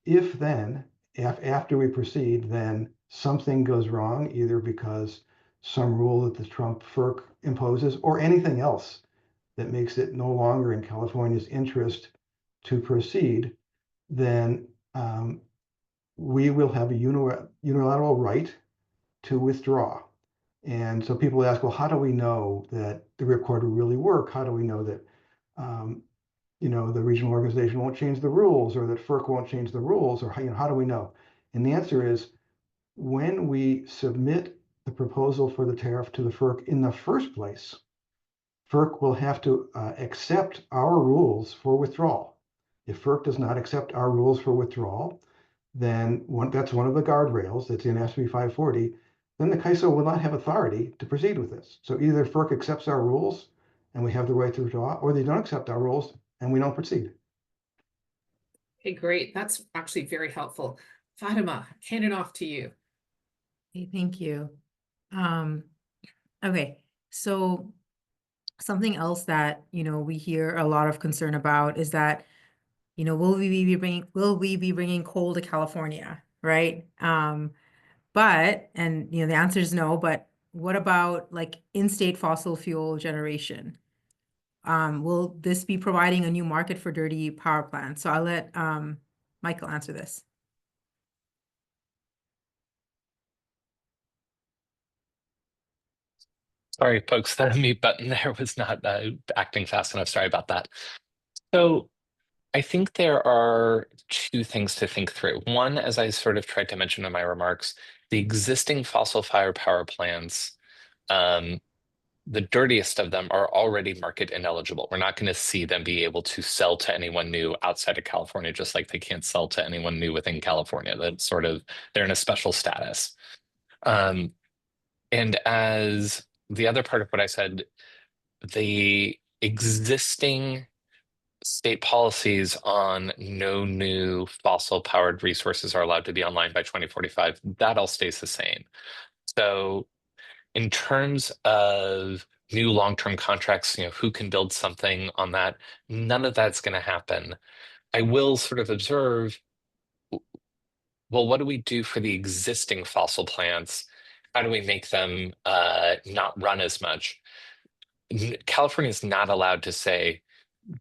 If then, after we proceed, then something goes wrong, either because some rule that the Trump FERC imposes or anything else that makes it no longer in California's interest to proceed, then we will have a unilateral right to withdraw. And so people ask, well, how do we know that the ripcord will really work? How do we know that the regional organization won't change the rules, or that FERC won't change the rules, or how do we know? And the answer is, when we submit the proposal for the tariff to the FERC in the first place, FERC will have to accept our rules for withdrawal. If FERC does not accept our rules for withdrawal, then that's one of the guardrails that's in SB 540. then the CAISO will not have authority to proceed with this. So either FERC accepts our rules and we have the right to withdraw, or they don't accept our rules and we don't proceed. Okay, great. That's actually very helpful. Fatima, hand it off to you. Okay, thank you. Okay, so something else that, we hear a lot of concern about is that, will we be bringing coal to California, right? But the answer is no, but what about like in-state fossil fuel generation? Will this be providing a new market for dirty power plants? So I'll let Michael answer this. Sorry, folks, the mute button there was not acting fast enough. Sorry about that. So I think there are two things to think through. One, as I sort of tried to mention in my remarks, the existing fossil-fired power plants, the dirtiest of them are already market ineligible. We're not going to see them be able to sell to anyone new outside of California, just like they can't sell to anyone new within California. That's sort of, they're in a special status. And as the other part of what I said, the existing state policies on no new fossil powered resources are allowed to be online by 2045, that all stays the same. So in terms of new long-term contracts, who can build something on that, none of that's going to happen. I will sort of observe, well, what do we do for the existing fossil plants? How do we make them not run as much? California is not allowed to say,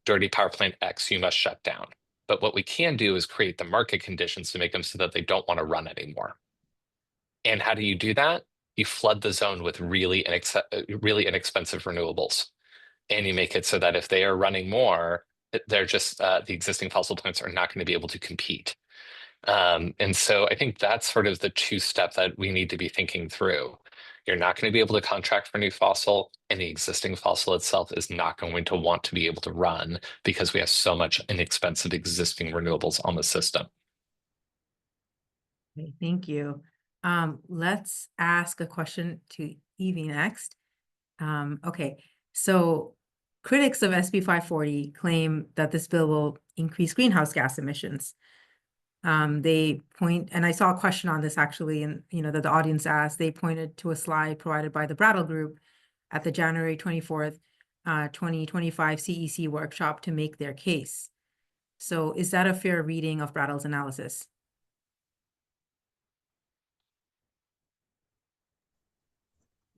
dirty power plant X, you must shut down. But what we can do is create the market conditions to make them so that they don't want to run anymore. And how do you do that? You flood the zone with really inexpensive renewables. And you make it so that if they are running more, they're just, the existing fossil plants are not going to be able to compete. And so I think that's sort of the two-step that we need to be thinking through. You're not going to be able to contract for new fossil, and the existing fossil itself is not going to want to be able to run because we have so much inexpensive existing renewables on the system. Okay, thank you. Let's ask a question to Evie next. Okay, so critics of SB 540 claim that this bill will increase greenhouse gas emissions. They point, and I saw a question on this actually, and that the audience asked, they pointed to a slide provided by the Brattle Group at the January 24th, 2025 CEC workshop to make their case. So is that a fair reading of Brattle's analysis?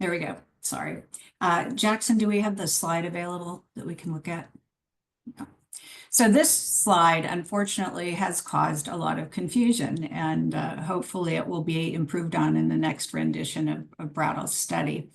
There we go. Sorry. Jackson, do we have the slide available that we can look at? No. So this slide, unfortunately, has caused a lot of confusion, and hopefully it will be improved on in the next rendition of Brattle's study.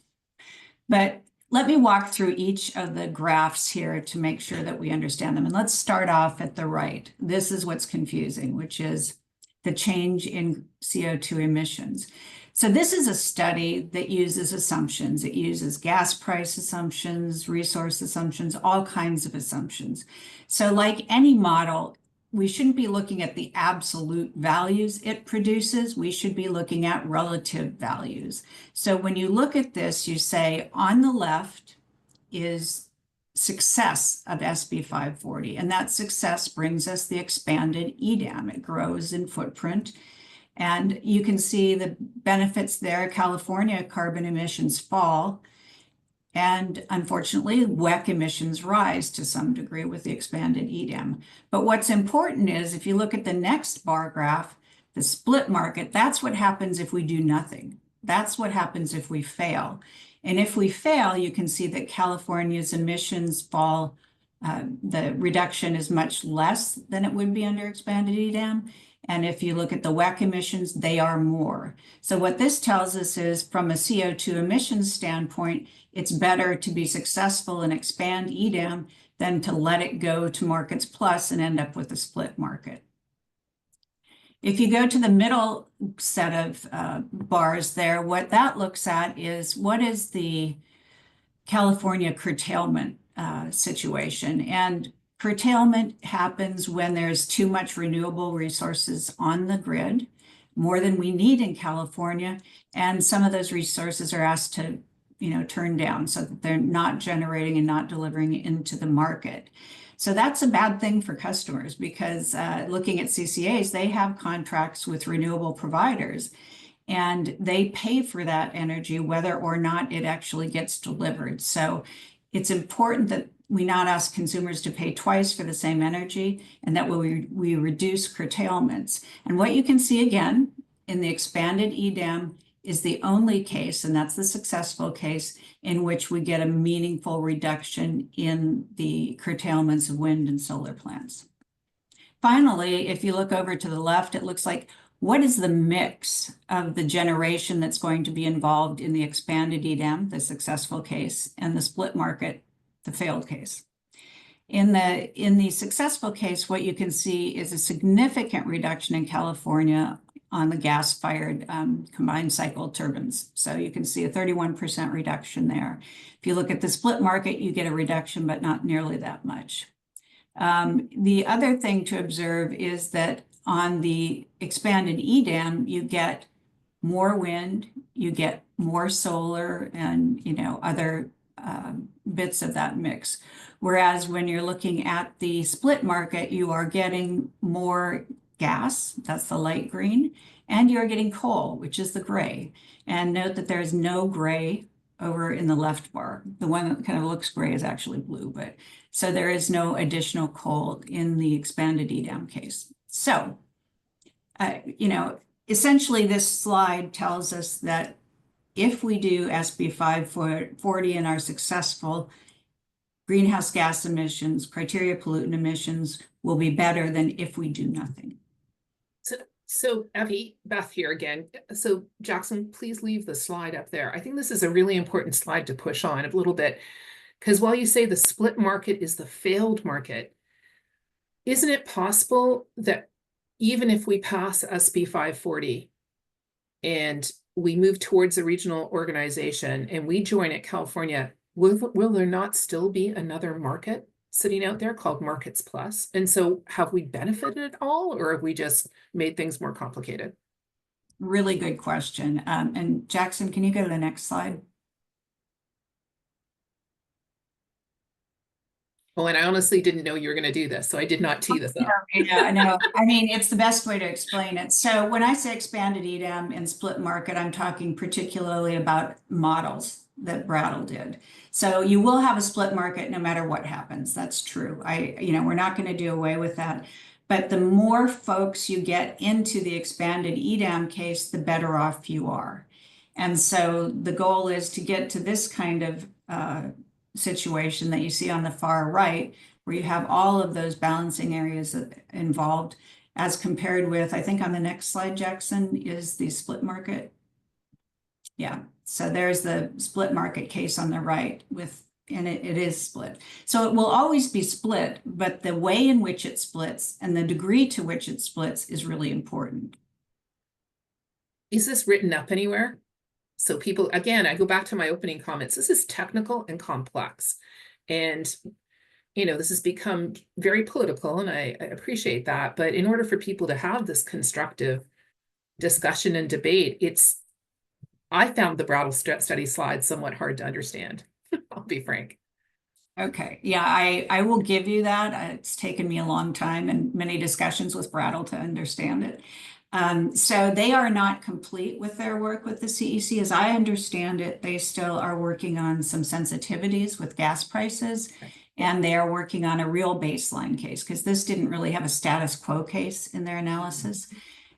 But let me walk through each of the graphs here to make sure that we understand them. And let's start off at the right. This is what's confusing, which is the change in CO2 emissions. So this is a study that uses assumptions. It uses gas price assumptions, resource assumptions, all kinds of assumptions. So like any model, we shouldn't be looking at the absolute values it produces. We should be looking at relative values. So when you look at this, you say on the left is success of SB 540, and that success brings us the expanded EDAM. It grows in footprint. And you can see the benefits there. California carbon emissions fall. And unfortunately, WEC emissions rise to some degree with the expanded EDAM. But what's important is if you look at the next bar graph, the split market, that's what happens if we do nothing. That's what happens if we fail. And if we fail, you can see that California's emissions fall. The reduction is much less than it would be under expanded EDAM. And if you look at the WEC emissions, they are more. So what this tells us is from a CO2 emissions standpoint, it's better to be successful and expand EDAM than to let it go to markets plus and end up with a split market. If you go to the middle set of bars there, what that looks at is what is the California curtailment situation. And curtailment happens when there's too much renewable resources on the grid. more than we need in California. And some of those resources are asked to, turn down so that they're not generating and not delivering into the market. So that's a bad thing for customers because looking at CCAs, they have contracts with renewable providers and they pay for that energy whether or not it actually gets delivered. So it's important that we not ask consumers to pay twice for the same energy and that we reduce curtailments. And what you can see again in the expanded EDAM is the only case, and that's the successful case, in which we get a meaningful reduction in the curtailments of wind and solar plants. Finally, if you look over to the left, it looks like what is the mix of the generation that's going to be involved in the expanded EDAM, the successful case, and the split market, the failed case. In the successful case, what you can see is a significant reduction in California on the gas-fired combined cycle turbines. So you can see a 31% reduction there. If you look at the split market, you get a reduction, but not nearly that much. The other thing to observe is that on the expanded EDAM, you get more wind, you get more solar, and other bits of that mix. Whereas when you're looking at the split market, you are getting more gas, that's the light green, and you're getting coal, which is the gray. And note that there's no gray over in the left bar. The one that kind of looks gray is actually blue, but so there is no additional coal in the expanded EDAM case. So, essentially this slide tells us that if we do SB 540 and are successful, greenhouse gas emissions, criteria pollutant emissions will be better than if we do nothing. So Evie, Beth here again. So Jackson, please leave the slide up there. I think this is a really important slide to push on a little bit, because while you say the split market is the failed market, isn't it possible that even if we pass SB 540 and we move towards a regional organization and we join at California, will there not still be another market sitting out there called Markets Plus? And so have we benefited at all, or have we just made things more complicated? Really good question. And Jackson, can you go to the next slide? Oh, and I honestly didn't know you were going to do this, so I did not tee this up. I know. I mean, it's the best way to explain it. So when I say expanded EDAM and split market, I'm talking particularly about models that Brattle did. So you will have a split market no matter what happens. That's true. We're not going to do away with that. But the more folks you get into the expanded EDAM case, the better off you are. And so the goal is to get to this kind of situation that you see on the far right, where you have all of those balancing areas involved, as compared with, I think on the next slide, Jackson, is the split market. Yeah, so there's the split market case on the right and it is split. So it will always be split, but the way in which it splits and the degree to which it splits is really important. Is this written up anywhere? So people, again, I go back to my opening comments. This is technical and complex. And, this has become very political, and I appreciate that. But in order for people to have this constructive discussion and debate, I found the Brattle study slides somewhat hard to understand. I'll be frank. Okay, yeah, I will give you that. It's taken me a long time and many discussions with Brattle to understand it. So they are not complete with their work with the CEC. As I understand it, they still are working on some sensitivities with gas prices, and they are working on a real baseline case, because this didn't really have a status quo case in their analysis.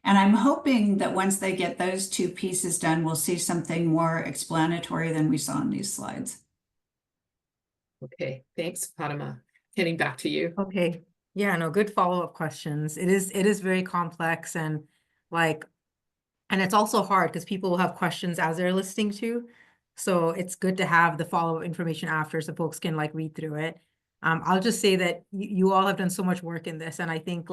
And I'm hoping that once they get those two pieces done, we'll see something more explanatory than we saw in these slides. Okay, thanks, Fatima. Getting back to you. Okay. Yeah, no, good follow-up questions. It is very complex and it's also hard because people will have questions as they're listening to. So it's good to have the follow-up information after so folks can read through it. I'll just say that you all have done so much work in this, and I think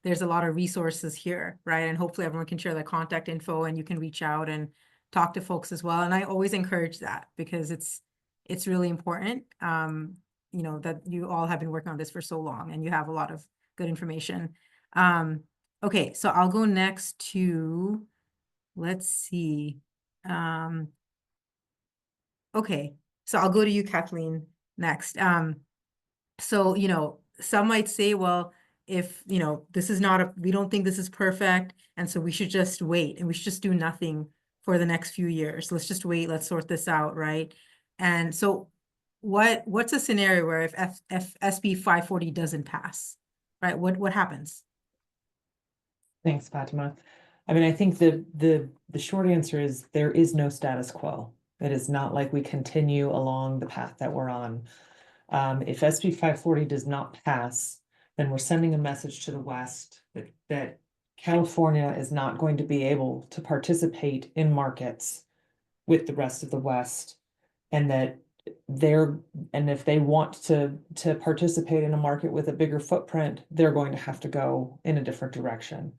there's a lot of resources here, right? And hopefully everyone can share their contact info and you can reach out and talk to folks as well. And I always encourage that because it's really important, that you all have been working on this for so long and you have a lot of good information. Okay, so I'll go next to, let's see. Okay, so I'll go to you, Kathleen, next. So, some might say, well, if, this is not we don't think this is perfect, and so we should just wait and we should just do nothing for the next few years. Let's just wait, let's sort this out, right? And so what's a scenario where if SB 540 doesn't pass, right? What happens? Thanks, Fatima. I mean, I think the short answer is there is no status quo. It is not like we continue along the path that we're on. If SB 540 does not pass, then we're sending a message to the West that California is not going to be able to participate in markets with the rest of the West, and that if they want to participate in a market with a bigger footprint, they're going to have to go in a different direction.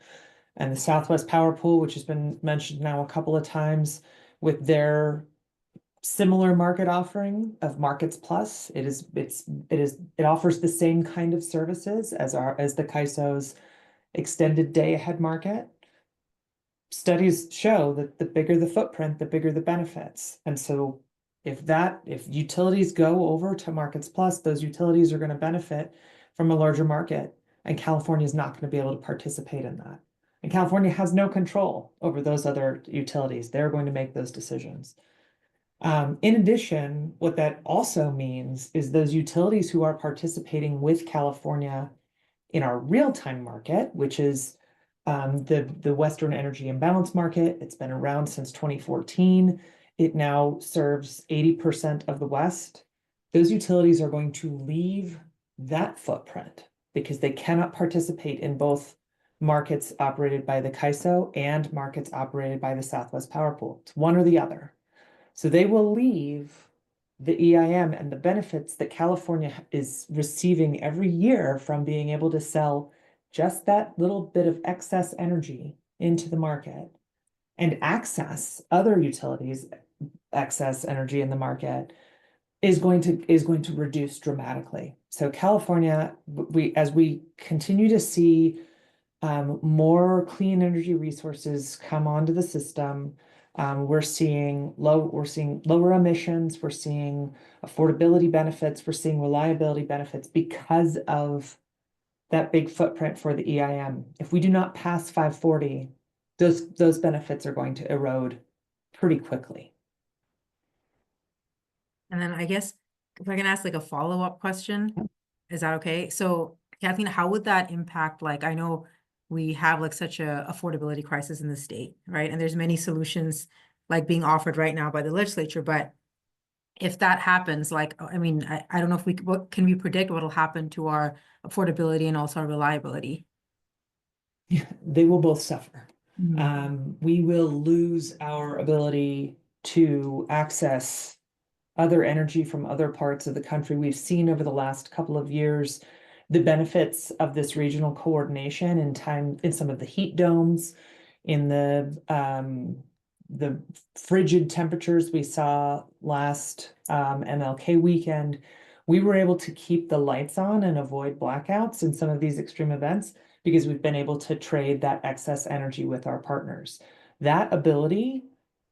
And the Southwest Power Pool, which has been mentioned now a couple of times, with their similar market offering of Markets Plus, it offers the same kind of services as the CAISO's extended day ahead market. Studies show that the bigger the footprint, the bigger the benefits. And so if utilities go over to Markets Plus, those utilities are going to benefit from a larger market, and California is not going to be able to participate in that. And California has no control over those other utilities. They're going to make those decisions. In addition, what that also means is those utilities who are participating with California in our real-time market, which is the Western Energy Imbalance Market. It's been around since 2014. It now serves 80% of the West. Those utilities are going to leave that footprint because they cannot participate in both markets operated by the CAISO and markets operated by the Southwest Power Pool. It's one or the other. So they will leave the EIM and the benefits that California is receiving every year from being able to sell just that little bit of excess energy into the market and access other utilities' excess energy in the market is going to reduce dramatically. So California, as we continue to see more clean energy resources come onto the system, we're seeing lower emissions, we're seeing affordability benefits, we're seeing reliability benefits because of that big footprint for the EIM. If we do not pass 540, those benefits are going to erode pretty quickly. And then I guess if I can ask like a follow-up question, is that okay? So Kathleen, how would that impact, like, I know we have like such a affordability crisis in the state, right? And there's many solutions like being offered right now by the legislature, but if that happens, like, I mean, I don't know if what can we predict what'll happen to our affordability and also our reliability? Yeah, they will both suffer. Mm-hmm. We will lose our ability to access other energy from other parts of the country. We've seen over the last couple of years the benefits of this regional coordination in some of the heat domes, in the frigid temperatures we saw last MLK weekend. We were able to keep the lights on and avoid blackouts in some of these extreme events because we've been able to trade that excess energy with our partners. That ability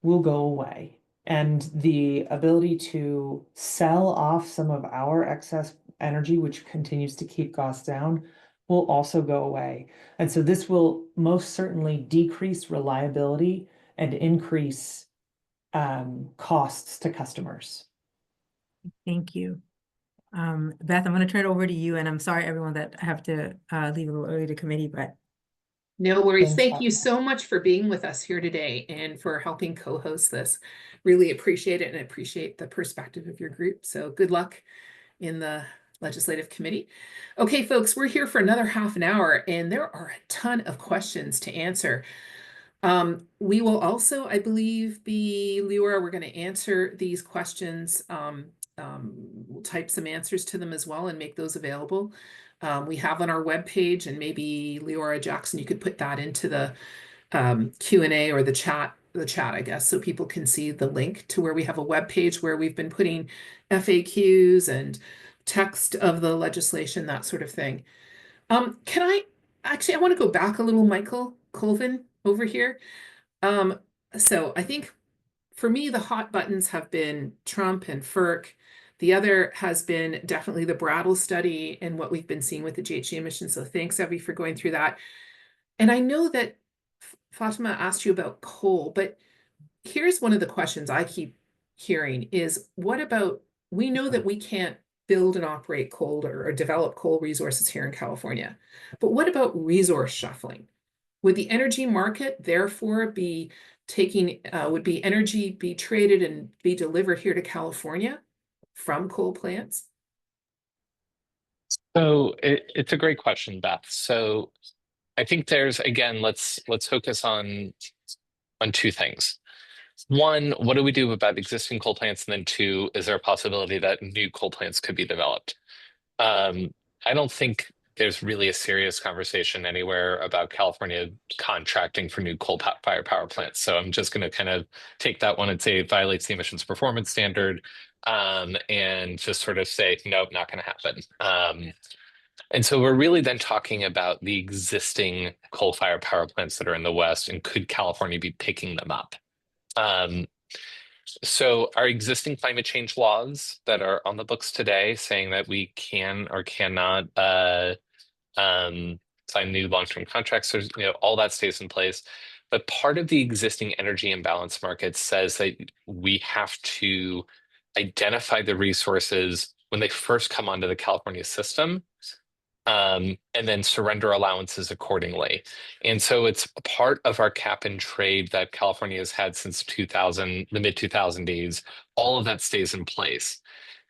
will go away. And the ability to sell off some of our excess energy, which continues to keep costs down, will also go away. And so this will most certainly decrease reliability and increase costs to customers. Thank you. Beth, I'm going to turn it over to you, and I'm sorry everyone that I have to leave a little early to committee, but No worries. Thanks, Thank you Fatima. so much for being with us here today and for helping co-host this. Really appreciate it and appreciate the perspective of your group. So good luck in the legislative committee. Okay, folks, we're here for another half an hour and there are a ton of questions to answer. We will also, I believe, Leora, we're going to answer these questions. We'll type some answers to them as well and make those available. We have on our webpage, and maybe Leora Jackson, you could put that into the Q&A or the chat, I guess, so people can see the link to where we have a webpage where we've been putting FAQs and text of the legislation, that sort of thing. Can I actually, I want to go back a little, Michael Colvin over here. So I think for me, the hot buttons have been Trump and FERC. The other has been definitely the Brattle study and what we've been seeing with the GHG emissions. So thanks, Evie, for going through that. And I know that Fatima asked you about coal, but here's one of the questions I keep hearing is what about, we know that we can't build and operate coal or develop coal resources here in California, but what about resource shuffling? Would the energy market therefore be taking, would be energy be traded and be delivered here to California from coal plants? So it's a great question, Beth. So I think there's, again, let's focus on two things. One, what do we do about existing coal plants? And then two, is there a possibility that new coal plants could be developed? I don't think there's really a serious conversation anywhere about California contracting for new coal-fired power plants. So I'm just going to kind of take that one and say it violates the emissions performance standard, and just sort of say, nope, not going to happen. And so we're really then talking about the existing coal-fired power plants that are in the West, and could California be picking them up? So our existing climate change laws that are on the books today saying that we can or cannot sign new long-term contracts, so, all that stays in place. But part of the existing energy imbalance market says that we have to identify the resources when they first come onto the California system, and then surrender allowances accordingly. And so it's a part of our cap and trade that California has had since 2000, the mid 2000s. All of that stays in place.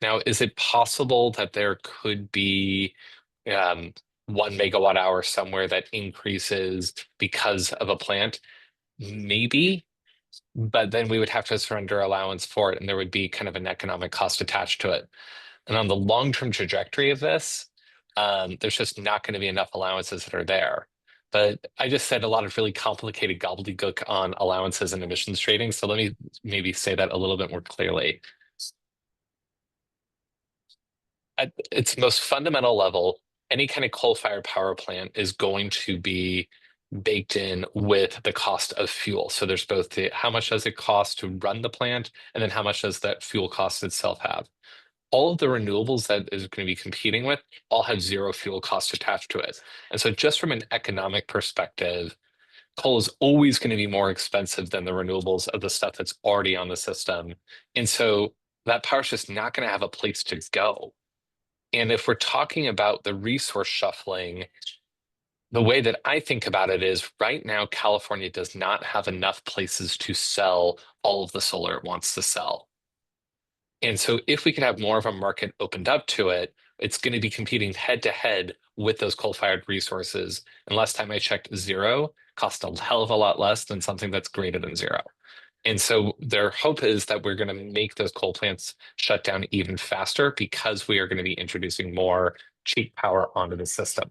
Now, is it possible that there could be 1 MWh somewhere that increases because of a plant? Maybe, but then we would have to surrender allowance for it, and there would be kind of an economic cost attached to it. And on the long-term trajectory of this, there's just not going to be enough allowances that are there. But I just said a lot of really complicated gobbledygook on allowances and emissions trading. So let me maybe say that a little bit more clearly. At its most fundamental level, any kind of coal-fired power plant is going to be baked in with the cost of fuel. So there's both the how much does it cost to run the plant, and then how much does that fuel cost itself have. All of the renewables that is going to be competing with all have zero fuel cost attached to it. And so just from an economic perspective, coal is always going to be more expensive than the renewables of the stuff that's already on the system. And so that power is just not going to have a place to go. And if we're talking about the resource shuffling, the way that I think about it is right now, California does not have enough places to sell all of the solar it wants to sell. And so if we could have more of a market opened up to it, it's going to be competing head to head with those coal-fired resources. And last time I checked, zero cost a hell of a lot less than something that's greater than zero. And so their hope is that we're going to make those coal plants shut down even faster because we are going to be introducing more cheap power onto the system.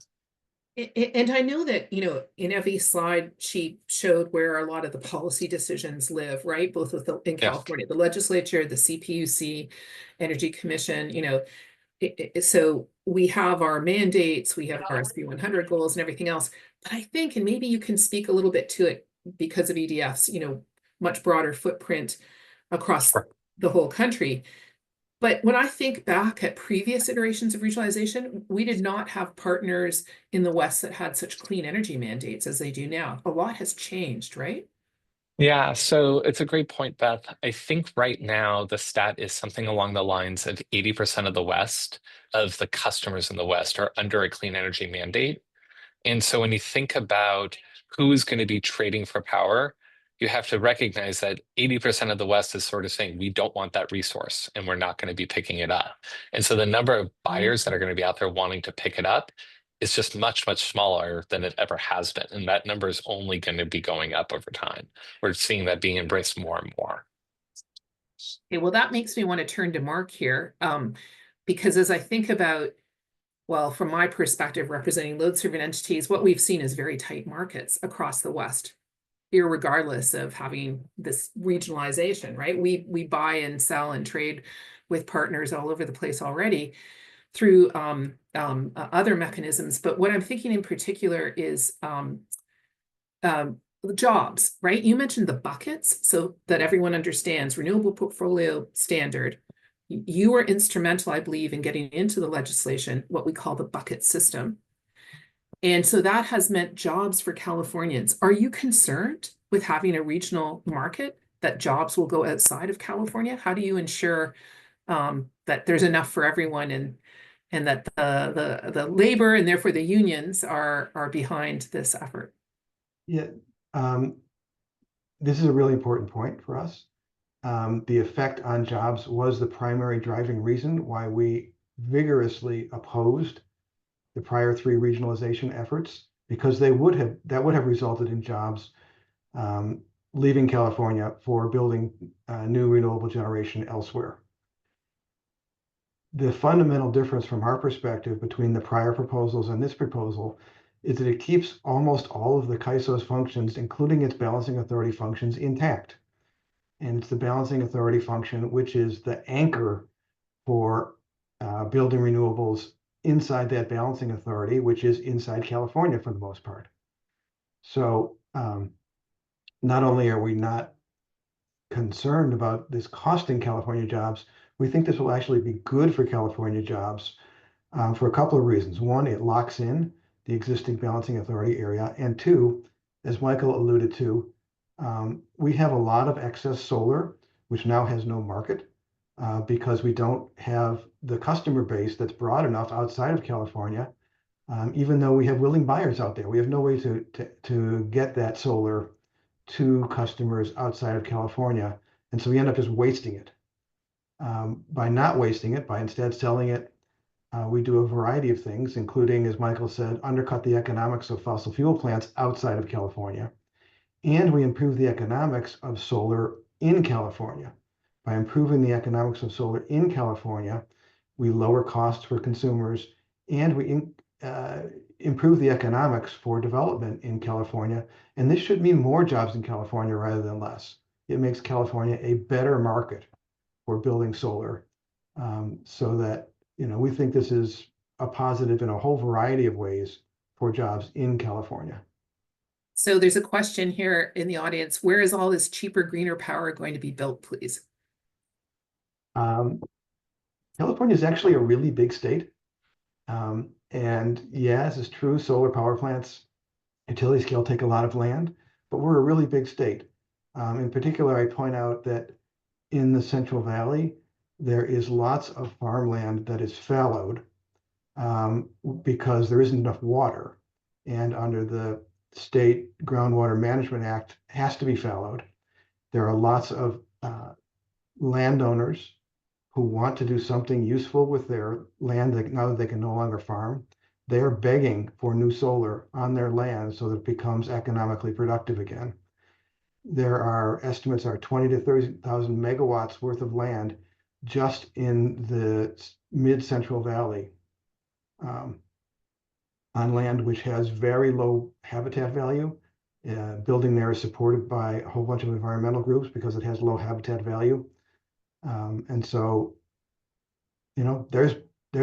And I know that, in Evie's slide, she showed where a lot of the policy decisions live, right? Both with in California, the legislature, the CPUC, Energy Commission, so we have our mandates, we have our SB 100 goals and everything else. But I think, and maybe you can speak a little bit to it because of EDF's, much broader footprint across the whole country. But when I think back at previous iterations of regionalization, we did not have partners in the West that had such clean energy mandates as they do now. A lot has changed, right? Yeah, so it's a great point, Beth. I think right now the stat is something along the lines of 80% of the West, of the customers in the West, are under a clean energy mandate. And so when you think about who's going to be trading for power, you have to recognize that 80% of the West is sort of saying, we don't want that resource and we're not going to be picking it up. And so the number of buyers that are going to be out there wanting to pick it up is just much, much smaller than it ever has been. And that number is only going to be going up over time. We're seeing that being embraced more and more. Okay, well, that makes me want to turn to Mark here, because as I think about, well, from my perspective, representing load-serving entities, what we've seen is very tight markets across the West, irregardless of having this regionalization, right? We buy and sell and trade with partners all over the place already. through other mechanisms. But what I'm thinking in particular is jobs, right? You mentioned the buckets, so that everyone understands renewable portfolio standard. You were instrumental, I believe, in getting into the legislation what we call the bucket system. And so that has meant jobs for Californians. Are you concerned with having a regional market that jobs will go outside of California? How do you ensure that there's enough for everyone and that the labor and therefore the unions are behind this effort? Yeah, this is a really important point for us. The effect on jobs was the primary driving reason why we vigorously opposed the prior 3 regionalization efforts, because that would have resulted in jobs leaving California for building new renewable generation elsewhere. The fundamental difference from our perspective between the prior proposals and this proposal is that it keeps almost all of the CAISO's functions, including its balancing authority functions, intact. And it's the balancing authority function, which is the anchor for building renewables inside that balancing authority, which is inside California for the most part. So not only are we not concerned about this costing California jobs, we think this will actually be good for California jobs for a couple of reasons. One, it locks in the existing balancing authority area. And 2, as Michael alluded to, we have a lot of excess solar, which now has no market because we don't have the customer base that's broad enough outside of California. Even though we have willing buyers out there, we have no way to get that solar to customers outside of California. And so we end up just wasting it. By not wasting it, by instead selling it, we do a variety of things, including, as Michael said, undercut the economics of fossil fuel plants outside of California. And we improve the economics of solar in California. By improving the economics of solar in California, we lower costs for consumers, and we improve the economics for development in California. And this should mean more jobs in California rather than less. It makes California a better market for building solar, so that, we think this is a positive in a whole variety of ways for jobs in California. So there's a question here in the audience: where is all this cheaper, greener power going to be built, please? California is actually a really big state. And yes, it's true, solar power plants, utility scale, take a lot of land, but we're a really big state. In particular, I point out that in the Central Valley, there is lots of farmland that is fallowed because there isn't enough water. And under the State Groundwater Management Act, has to be fallowed. There are lots of landowners who want to do something useful with their land now that they can no longer farm. They're begging for new solar on their land so that it becomes economically productive again. There are estimates are 20 to 30,000 megawatts worth of land just in the mid-Central Valley on land which has very low habitat value. Building there is supported by a whole bunch of environmental groups because it has low habitat value. And so, there's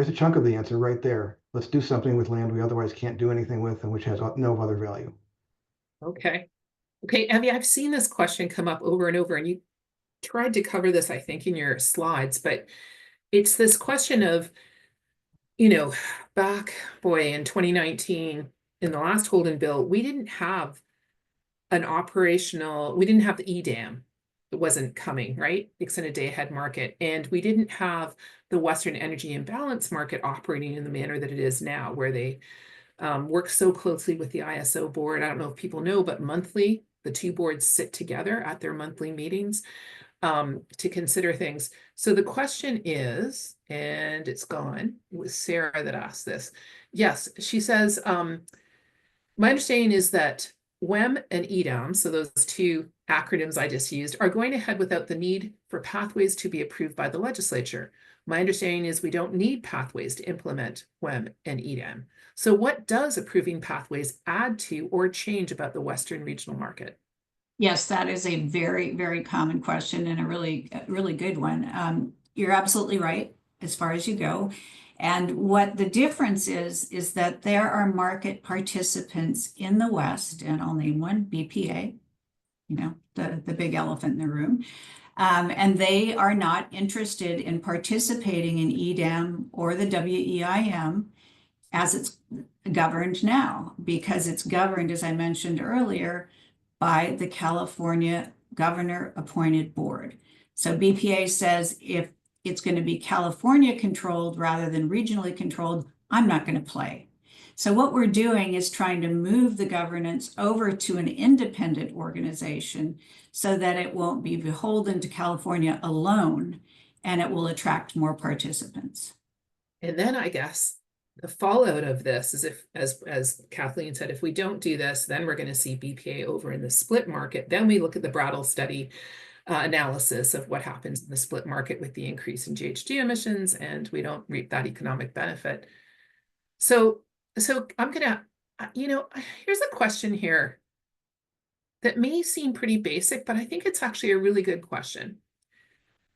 a chunk of the answer right there. Let's do something with land we otherwise can't do anything with and which has no other value. Okay. Abby, I've seen this question come up over and over, and you tried to cover this, I think, in your slides, but it's this question of, back, in 2019, in the last Holden bill, we didn't have we didn't have the EDAM. It wasn't coming, right? Extended day ahead market. And we didn't have the Western Energy Imbalance market operating in the manner that it is now, where they work so closely with the ISO board. I don't know if people know, but monthly, the 2 boards sit together at their monthly meetings to consider things. So the question is, and it's gone, it was Sarah that asked this. Yes, she says, my understanding is that WEM and EDAM, so those 2 acronyms I just used, are going ahead without the need for pathways to be approved by the legislature. My understanding is we don't need pathways to implement WEM and EDAM. So what does approving pathways add to or change about the Western regional market? Yes, that is a very, very common question and a really good one. You're absolutely right as far as you go. And what the difference is that there are market participants in the West, and I'll name one, BPA, you know, the big elephant in the room. And they are not interested in participating in EDAM or the WEIM as it's governed now, because it's governed, as I mentioned earlier, by the California governor appointed board. So BPA says if it's going to be California controlled rather than regionally controlled, I'm not going to play. So what we're doing is trying to move the governance over to an independent organization so that it won't be beholden to California alone, and it will attract more participants. And then I guess the fallout of this is if, as Kathleen said, if we don't do this, then we're going to see BPA over in the split market. Then we look at the Brattle study analysis of what happens in the split market with the increase in GHG emissions, and we don't reap that economic benefit. So I'm gonna, here's a question here that may seem pretty basic, but I think it's actually a really good question.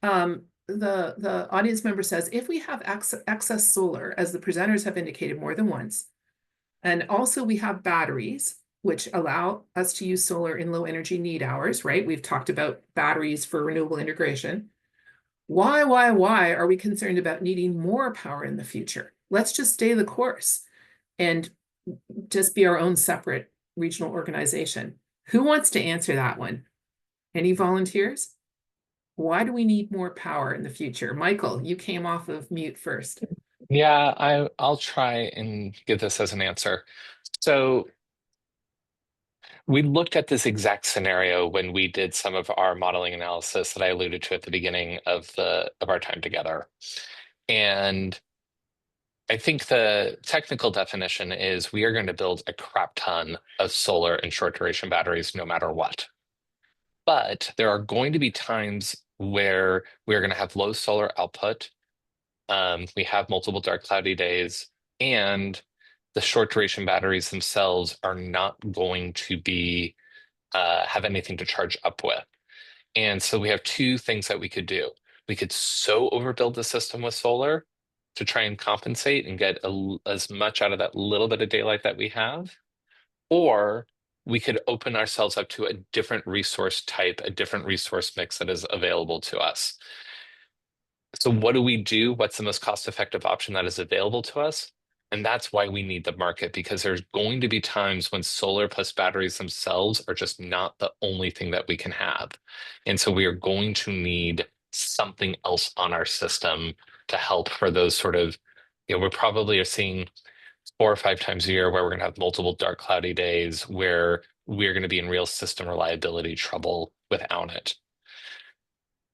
The audience member says, if we have excess solar, as the presenters have indicated more than once, and also we have batteries, which allow us to use solar in low energy need hours, right? We've talked about batteries for renewable integration. Why are we concerned about needing more power in the future? Let's just stay the course and just be our own separate regional organization. Who wants to answer that one? Any volunteers? Why do we need more power in the future? Michael, you came off of mute first. Yeah, I'll try and give this as an answer. So we looked at this exact scenario when we did some of our modeling analysis that I alluded to at the beginning of our time together. And I think the technical definition is we are going to build a crap ton of solar and short duration batteries no matter what. But there are going to be times where we're going to have low solar output. We have multiple dark cloudy days, and the short duration batteries themselves are not going to be have anything to charge up with. And so we have two things that we could do. We could so overbuild the system with solar to try and compensate and get as much out of that little bit of daylight that we have, or we could open ourselves up to a different resource type, a different resource mix that is available to us. So what do we do? What's the most cost-effective option that is available to us? And that's why we need the market, because there's going to be times when solar plus batteries themselves are just not the only thing that we can have. And so we are going to need something else on our system to help for those sort of, we probably are seeing 4 or 5 times a year where we're going to have multiple dark cloudy days where we're going to be in real system reliability trouble without it.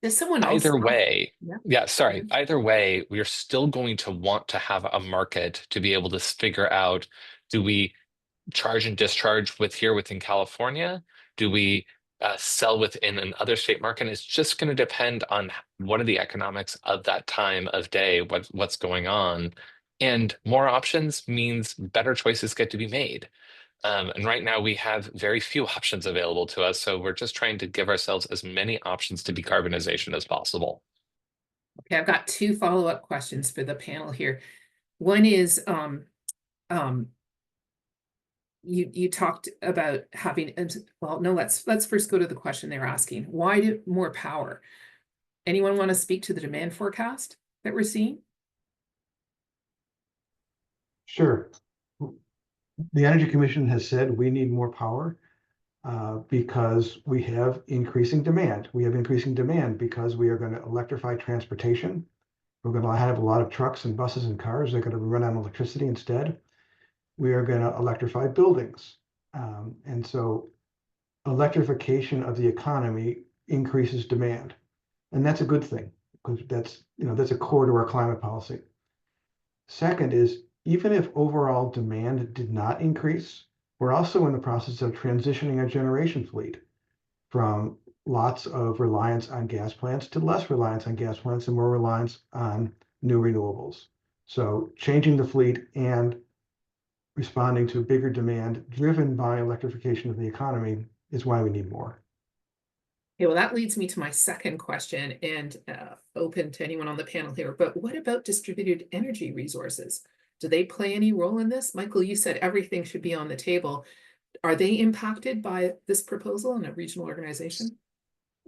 Does someone else? Either way, Yeah. either way, we're still going to want to have a market to be able to figure out, do we charge and discharge within California? Do we sell within another state market? And it's just going to depend on what are the economics of that time of day, what's going on. And more options means better choices get to be made. And right now we have very few options available to us. So we're just trying to give ourselves as many options to decarbonization as possible. Okay, I've got 2 follow-up questions for the panel here. One is, you talked about having, well, no, let's first go to the question they're asking. Why do more power? Anyone want to speak to the demand forecast that we're seeing? Sure. The Energy Commission has said we need more power because we have increasing demand. We have increasing demand because we are going to electrify transportation. We're going to have a lot of trucks and buses and cars that are going to run on electricity instead. We are going to electrify buildings. And so electrification of the economy increases demand. And that's a good thing because that's a core to our climate policy. Second is, even if overall demand did not increase, we're also in the process of transitioning our generation fleet from lots of reliance on gas plants to less reliance on gas plants and more reliance on new renewables. So changing the fleet and responding to bigger demand driven by electrification of the economy is why we need more. Okay, well, that leads me to my second question, and open to anyone on the panel here. But what about distributed energy resources? Do they play any role in this? Michael, you said everything should be on the table. Are they impacted by this proposal in a regional organization?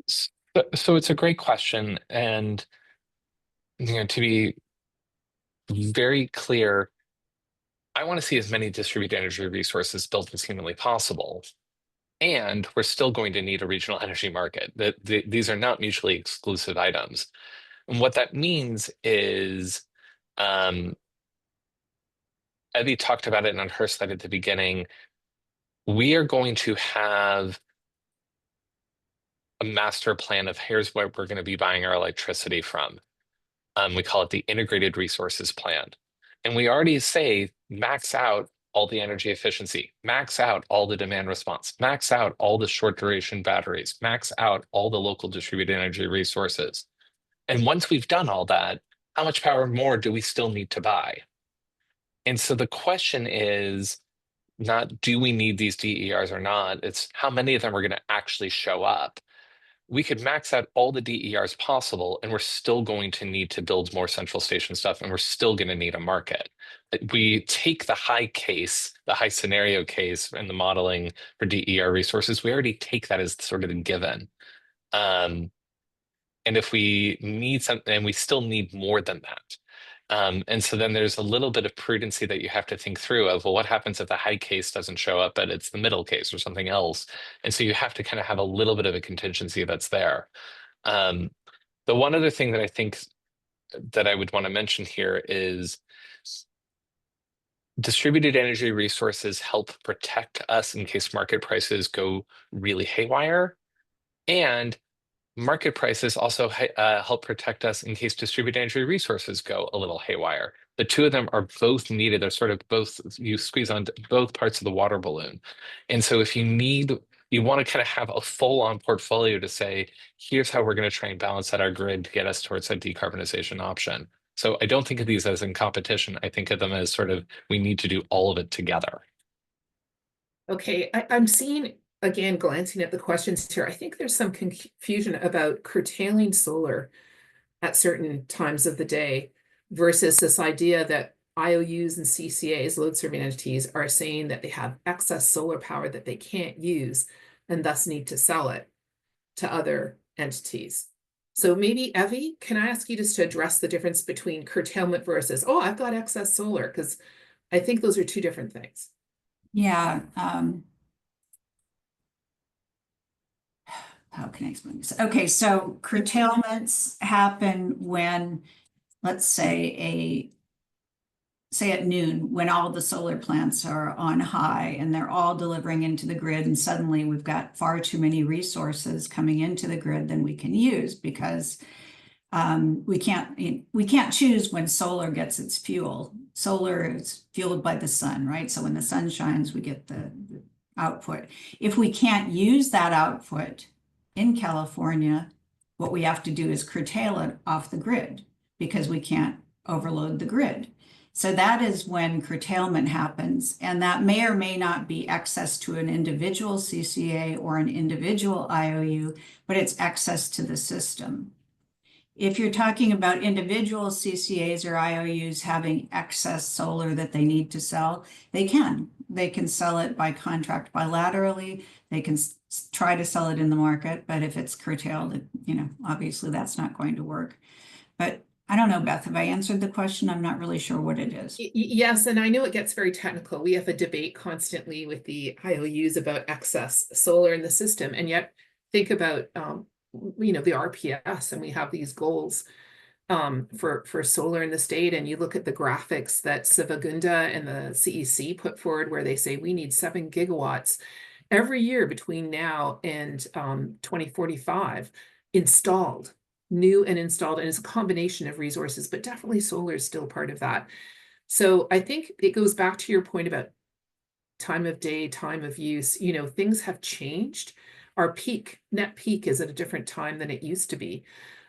So it's a great question, and to be very clear, I want to see as many distributed energy resources built as humanly possible. And we're still going to need a regional energy market. These are not mutually exclusive items. And what that means is, Evie talked about it on her slide at the beginning, we are going to have a master plan of here's where we're going to be buying our electricity from. We call it the Integrated Resources Plan. And we already say max out all the energy efficiency, max out all the demand response, max out all the short duration batteries, max out all the local distributed energy resources. And once we've done all that, how much power more do we still need to buy? And so the question is not do we need these DERs or not, it's how many of them are going to actually show up. We could max out all the DERs possible, and we're still going to need to build more central station stuff, and we're still going to need a market. We take the high case, the high scenario case, and the modeling for DER resources, we already take that as sort of a given. And if we need something, and we still need more than that. And so then there's a little bit of prudency that you have to think through of, well, what happens if the high case doesn't show up, but it's the middle case or something else? And so you have to kind of have a little bit of a contingency that's there. The one other thing that I think that I would want to mention here is distributed energy resources help protect us in case market prices go really haywire. And market prices also help protect us in case distributed energy resources go a little haywire. The two of them are both needed. They're sort of both, you squeeze on both parts of the water balloon. And so if you want to kind of have a full-on portfolio to say, here's how we're going to try and balance out our grid to get us towards a decarbonization option. So I don't think of these as in competition. I think of them as sort of, we need to do all of it together. Okay, I'm seeing, again, glancing at the questions here, I think there's some confusion about curtailing solar at certain times of the day versus this idea that IOUs and CCAs, load serving entities, are saying that they have excess solar power that they can't use and thus need to sell it to other entities. So maybe, Evie, can I ask you just to address the difference between curtailment versus, oh, I've got excess solar, because I think those are two different things. Yeah. How can I explain this? Okay, so curtailments happen when, let's say at noon, when all the solar plants are on high and they're all delivering into the grid, and suddenly we've got far too many resources coming into the grid than we can use because we can't choose when solar gets its fuel. Solar is fueled by the sun, right? So when the sun shines, we get the output. If we can't use that output in California, what we have to do is curtail it off the grid because we can't overload the grid. So that is when curtailment happens, and that may or may not be access to an individual CCA or an individual IOU, but it's access to the system. If you're talking about individual CCAs or IOUs having excess solar that they need to sell, they can. They can sell it by contract bilaterally. They can try to sell it in the market, but if it's curtailed, obviously that's not going to work. But I don't know, Beth, have I answered the question? I'm not really sure what it is. Yes, and I know it gets very technical. We have a debate constantly with the IOUs about excess solar in the system, and yet think about the RPS, and we have these goals for solar in the state, and you look at the graphics that Sivagunda and the CEC put forward where they say we need 7 gigawatts every year between now and 2045 installed, new and installed, and it's a combination of resources, but definitely solar is still part of that. So I think it goes back to your point about time of day, time of use. Things have changed. Our net peak is at a different time than it used to be.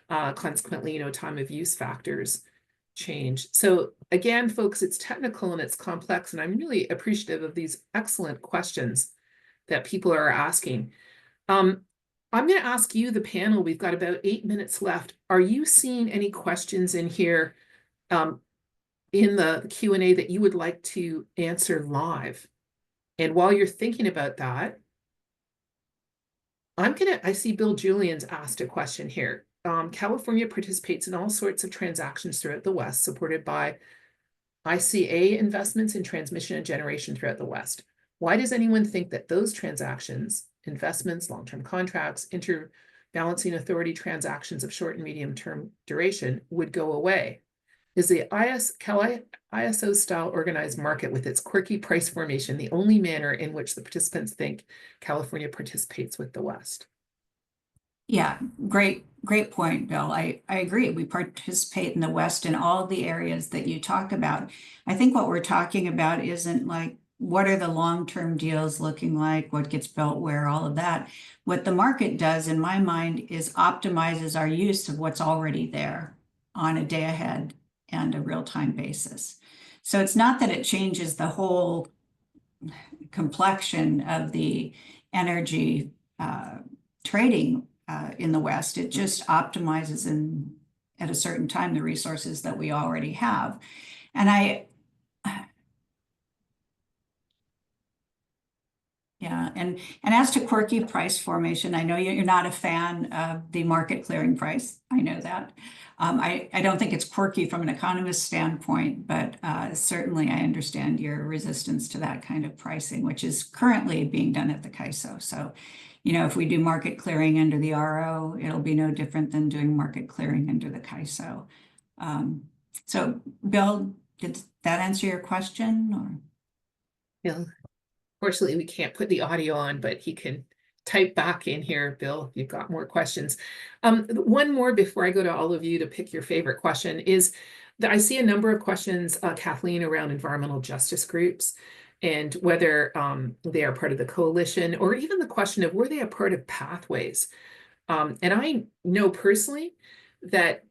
Consequently, time of use factors change. So again, folks, it's technical and it's complex, and I'm really appreciative of these excellent questions that people are asking. I'm going to ask you, the panel, we've got about 8 minutes left. Are you seeing any questions in here in the Q&A that you would like to answer live? And while you're thinking about that, I see Bill Julian's asked a question here. California participates in all sorts of transactions throughout the West, supported by ICA investments in transmission and generation throughout the West. Why does anyone think that those transactions, investments, long-term contracts, interbalancing authority transactions of short and medium-term duration would go away? Is the ISO style organized market with its quirky price formation the only manner in which the participants think California participates with the West? Yeah, great point, Bill. I agree. We participate in the West in all the areas that you talk about. I think what we're talking about isn't like, what are the long-term deals looking like? What gets built where, all of that. What the market does, in my mind, is optimizes our use of what's already there on a day ahead and a real-time basis. So it's not that it changes the whole complexion of the energy trading in the West. It just optimizes at a certain time the resources that we already have. And and as to quirky price formation, I know you're not a fan of the market clearing price. I know that. I don't think it's quirky from an economist standpoint, but certainly I understand your resistance to that kind of pricing, which is currently being done at the CAISO. So, if we do market clearing under the RO, it'll be no different than doing market clearing under the CAISO. So, Bill, did that answer your question? Or? Yeah. Fortunately, we can't put the audio on, but he can type back in here. Bill, you've got more questions. One more before I go to all of you to pick your favorite question is that I see a number of questions, Kathleen, around environmental justice groups and whether they are part of the coalition, or even the question of were they a part of Pathways. And I know personally that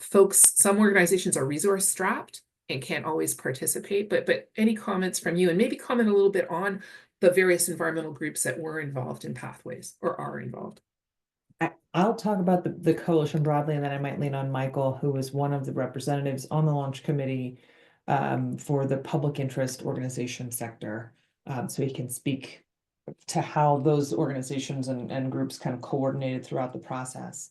some organizations are resource strapped and can't always participate, but any comments from you, and maybe comment a little bit on the various environmental groups that were involved in Pathways or are involved. I'll talk about the coalition broadly, and then I might lean on Michael, who was one of the representatives on the launch committee for the public interest organization sector. So he can speak to how those organizations and groups kind of coordinated throughout the process.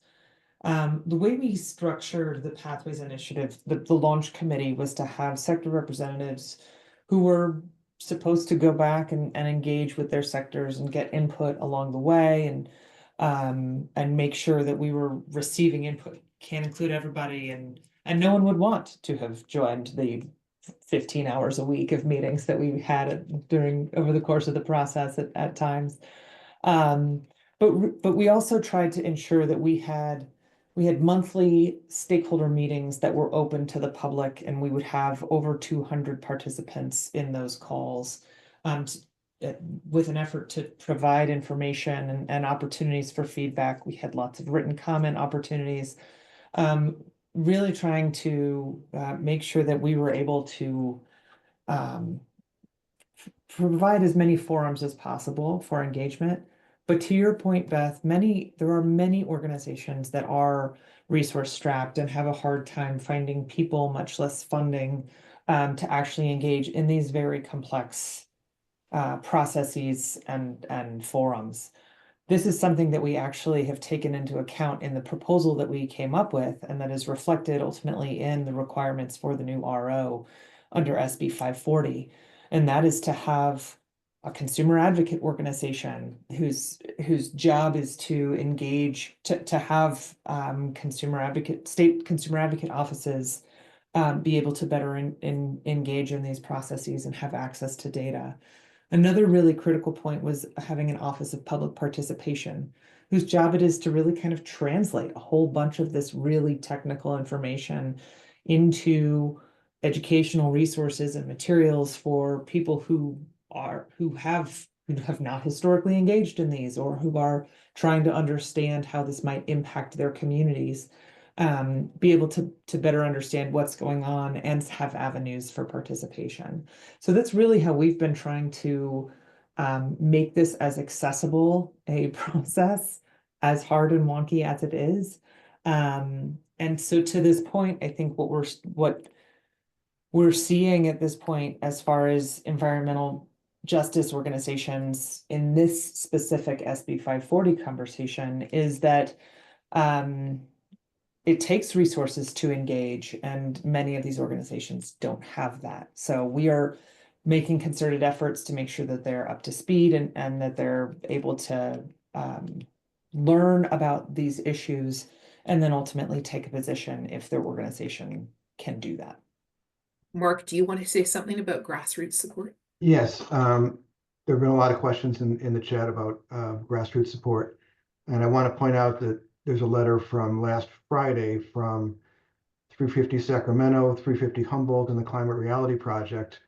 The way we structured the Pathways Initiative, the launch committee, was to have sector representatives who were supposed to go back and engage with their sectors and get input along the way, and make sure that we were receiving input. Can't include everybody, and no one would want to have joined the 15 hours a week of meetings that we had over the course of the process at times. But we also tried to ensure that we had monthly stakeholder meetings that were open to the public, and we would have over 200 participants in those calls, with an effort to provide information and opportunities for feedback. We had lots of written comment opportunities, really trying to make sure that we were able to provide as many forums as possible for engagement. But to your point, Beth, there are many organizations that are resource strapped and have a hard time finding people, much less funding, to actually engage in these very complex processes and forums. This is something that we actually have taken into account in the proposal that we came up with, and that is reflected ultimately in the requirements for the new RO under SB 540. And that is to have a consumer advocate organization whose job is to engage, to have state consumer advocate offices be able to better engage in these processes and have access to data. Another really critical point was having an Office of Public Participation, whose job it is to really kind of translate a whole bunch of this really technical information into educational resources and materials for people who have not historically engaged in these, or who are trying to understand how this might impact their communities, be able to better understand what's going on and have avenues for participation. So that's really how we've been trying to make this as accessible a process, as hard and wonky as it is. And so to this point, I think what we're seeing at this point, as far as environmental justice organizations in this specific SB 540 conversation, is that it takes resources to engage, and many of these organizations don't have that. So we are making concerted efforts to make sure that they're up to speed and that they're able to learn about these issues and then ultimately take a position if their organization can do that. Mark, do you want to say something about grassroots support? Yes, there have been a lot of questions in the chat about grassroots support. And I want to point out that there's a letter from last Friday from 350 Sacramento, 350 Humboldt, and the Climate Reality Project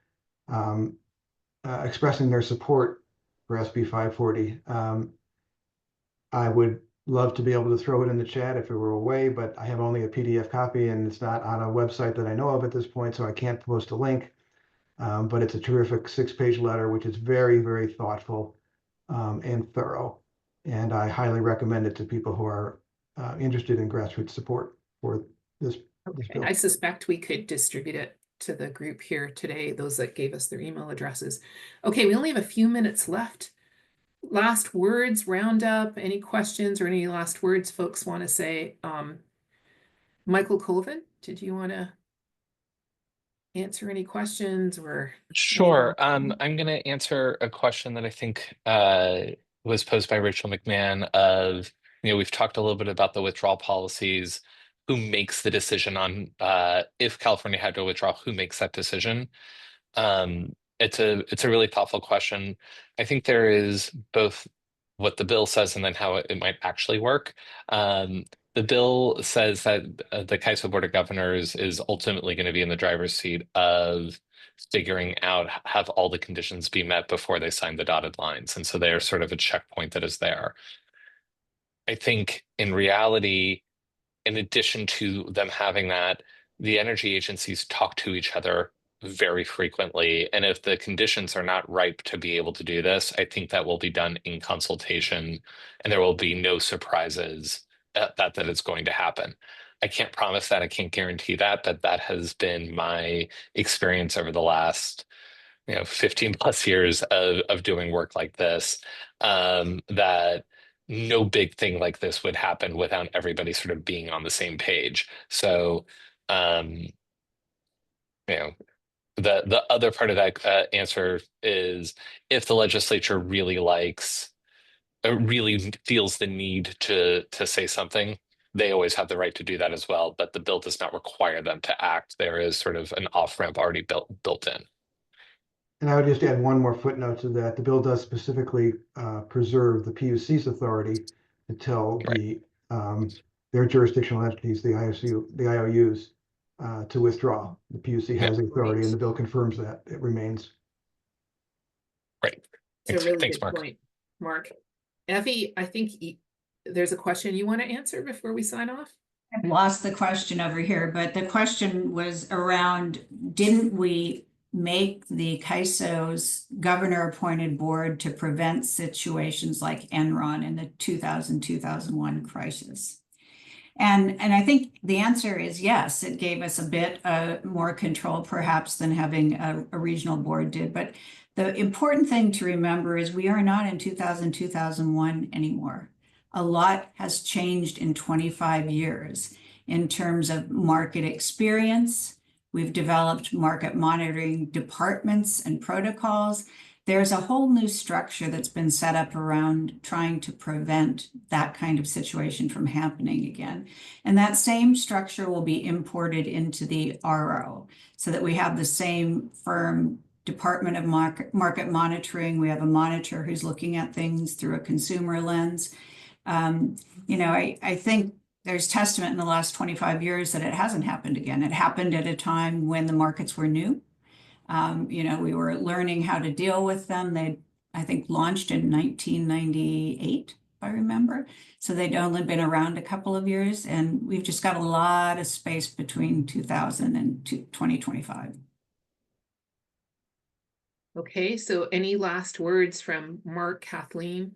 expressing their support for SB 540. I would love to be able to throw it in the chat if it were a way, but I have only a PDF copy and it's not on a website that I know of at this point, so I can't post a link. But it's a terrific 6-page letter, which is very, very thoughtful and thorough. And I highly recommend it to people who are interested in grassroots support for this bill. I suspect we could distribute it to the group here today, those that gave us their email addresses. Okay, we only have a few minutes left. Last words, roundup, any questions or any last words folks want to say? Michael Colvin, did you want to answer any questions or? Sure. I'm going to answer a question that I think was posed by Rachel McMahon of, we've talked a little bit about the withdrawal policies. Who makes the decision on if California had to withdraw, who makes that decision? It's a really thoughtful question. I think there is both what the bill says and then how it might actually work. The bill says that the CAISO Board of Governors is ultimately going to be in the driver's seat of figuring out, have all the conditions be met before they sign the dotted lines. And so they're sort of a checkpoint that is there. I think in reality, in addition to them having that, the energy agencies talk to each other very frequently. And if the conditions are not ripe to be able to do this, I think that will be done in consultation and there will be no surprises that it's going to happen. I can't promise that, I can't guarantee that, but that has been my experience over the last 15 plus years of doing work like this, that no big thing like this would happen without everybody sort of being on the same page. So, the other part of that answer is if the legislature really really feels the need to say something, they always have the right to do that as well. But the bill does not require them to act. There is sort of an off-ramp already built in. And I would just add one more footnote to that. The bill does specifically preserve the PUC's authority to tell their jurisdictional entities, the IOUs, to withdraw. The PUC has the authority, and the bill confirms that it remains. Right. It's a really Thanks, good Mark. point, Mark. Effie, I think there's a question you want to answer before we sign off. I've lost the question over here, but the question was around, didn't we make the CAISO's governor-appointed board to prevent situations like Enron in the 2000-2001 crisis? And I think the answer is yes. It gave us a bit more control perhaps than having a regional board did. But the important thing to remember is we are not in 2000-2001 anymore. A lot has changed in 25 years in terms of market experience. We've developed market monitoring departments and protocols. There's a whole new structure that's been set up around trying to prevent that kind of situation from happening again. And that same structure will be imported into the RO so that we have the same firm Department of Market Monitoring. We have a monitor who's looking at things through a consumer lens. I think there's testament in the last 25 years that it hasn't happened again. It happened at a time when the markets were new. We were learning how to deal with them. They, I think, launched in 1998, if I remember. So they'd only been around a couple of years, and we've just got a lot of space between 2000 and 2025. Okay, so any last words from Mark, Kathleen?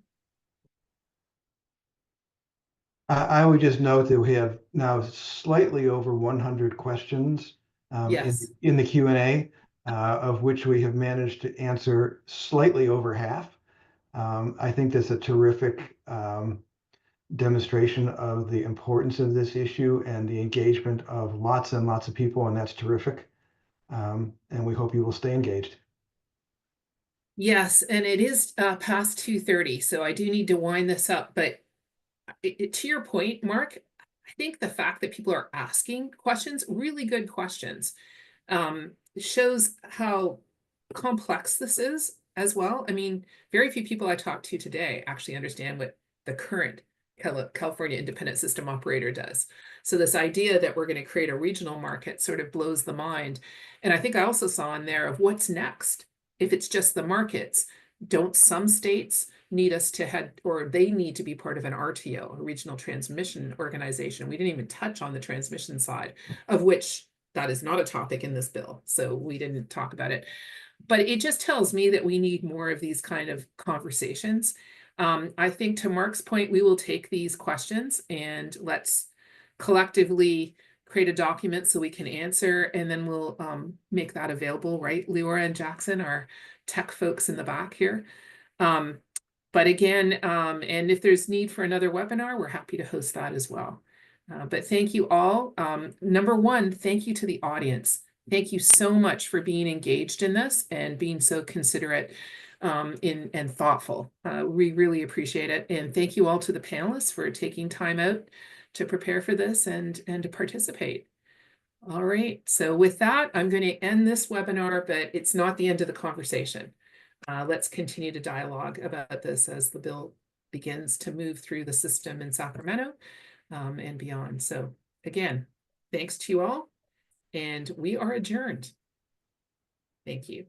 I would just note that we have now slightly over 100 questions Yes. in the Q&A, of which we have managed to answer slightly over half. I think that's a terrific demonstration of the importance of this issue and the engagement of lots and lots of people, and that's terrific. And we hope you will stay engaged. Yes, and it is past 2:30, so I do need to wind this up. But to your point, Mark, I think the fact that people are asking questions, really good questions, shows how complex this is as well. I mean, very few people I talked to today actually understand what the current California Independent System Operator does. So this idea that we're going to create a regional market sort of blows the mind. And I think I also saw in there of what's next. If it's just the markets, don't some states need us to head, or they need to be part of an RTO, a regional transmission organization? We didn't even touch on the transmission side, of which that is not a topic in this bill, so we didn't talk about it. But it just tells me that we need more of these kind of conversations. I think to Mark's point, we will take these questions and let's collectively create a document so we can answer, and then we'll make that available, right? Leora and Jackson, our tech folks in the back here. But again, and if there's need for another webinar, we're happy to host that as well. But thank you all. Number one, thank you to the audience. Thank you so much for being engaged in this and being so considerate and thoughtful. We really appreciate it. And thank you all to the panelists for taking time out to prepare for this and to participate. All right, so with that, I'm going to end this webinar, but it's not the end of the conversation. Let's continue to dialogue about this as the bill begins to move through the system in Sacramento and beyond. So again, thanks to you all, and we are adjourned. Thank you.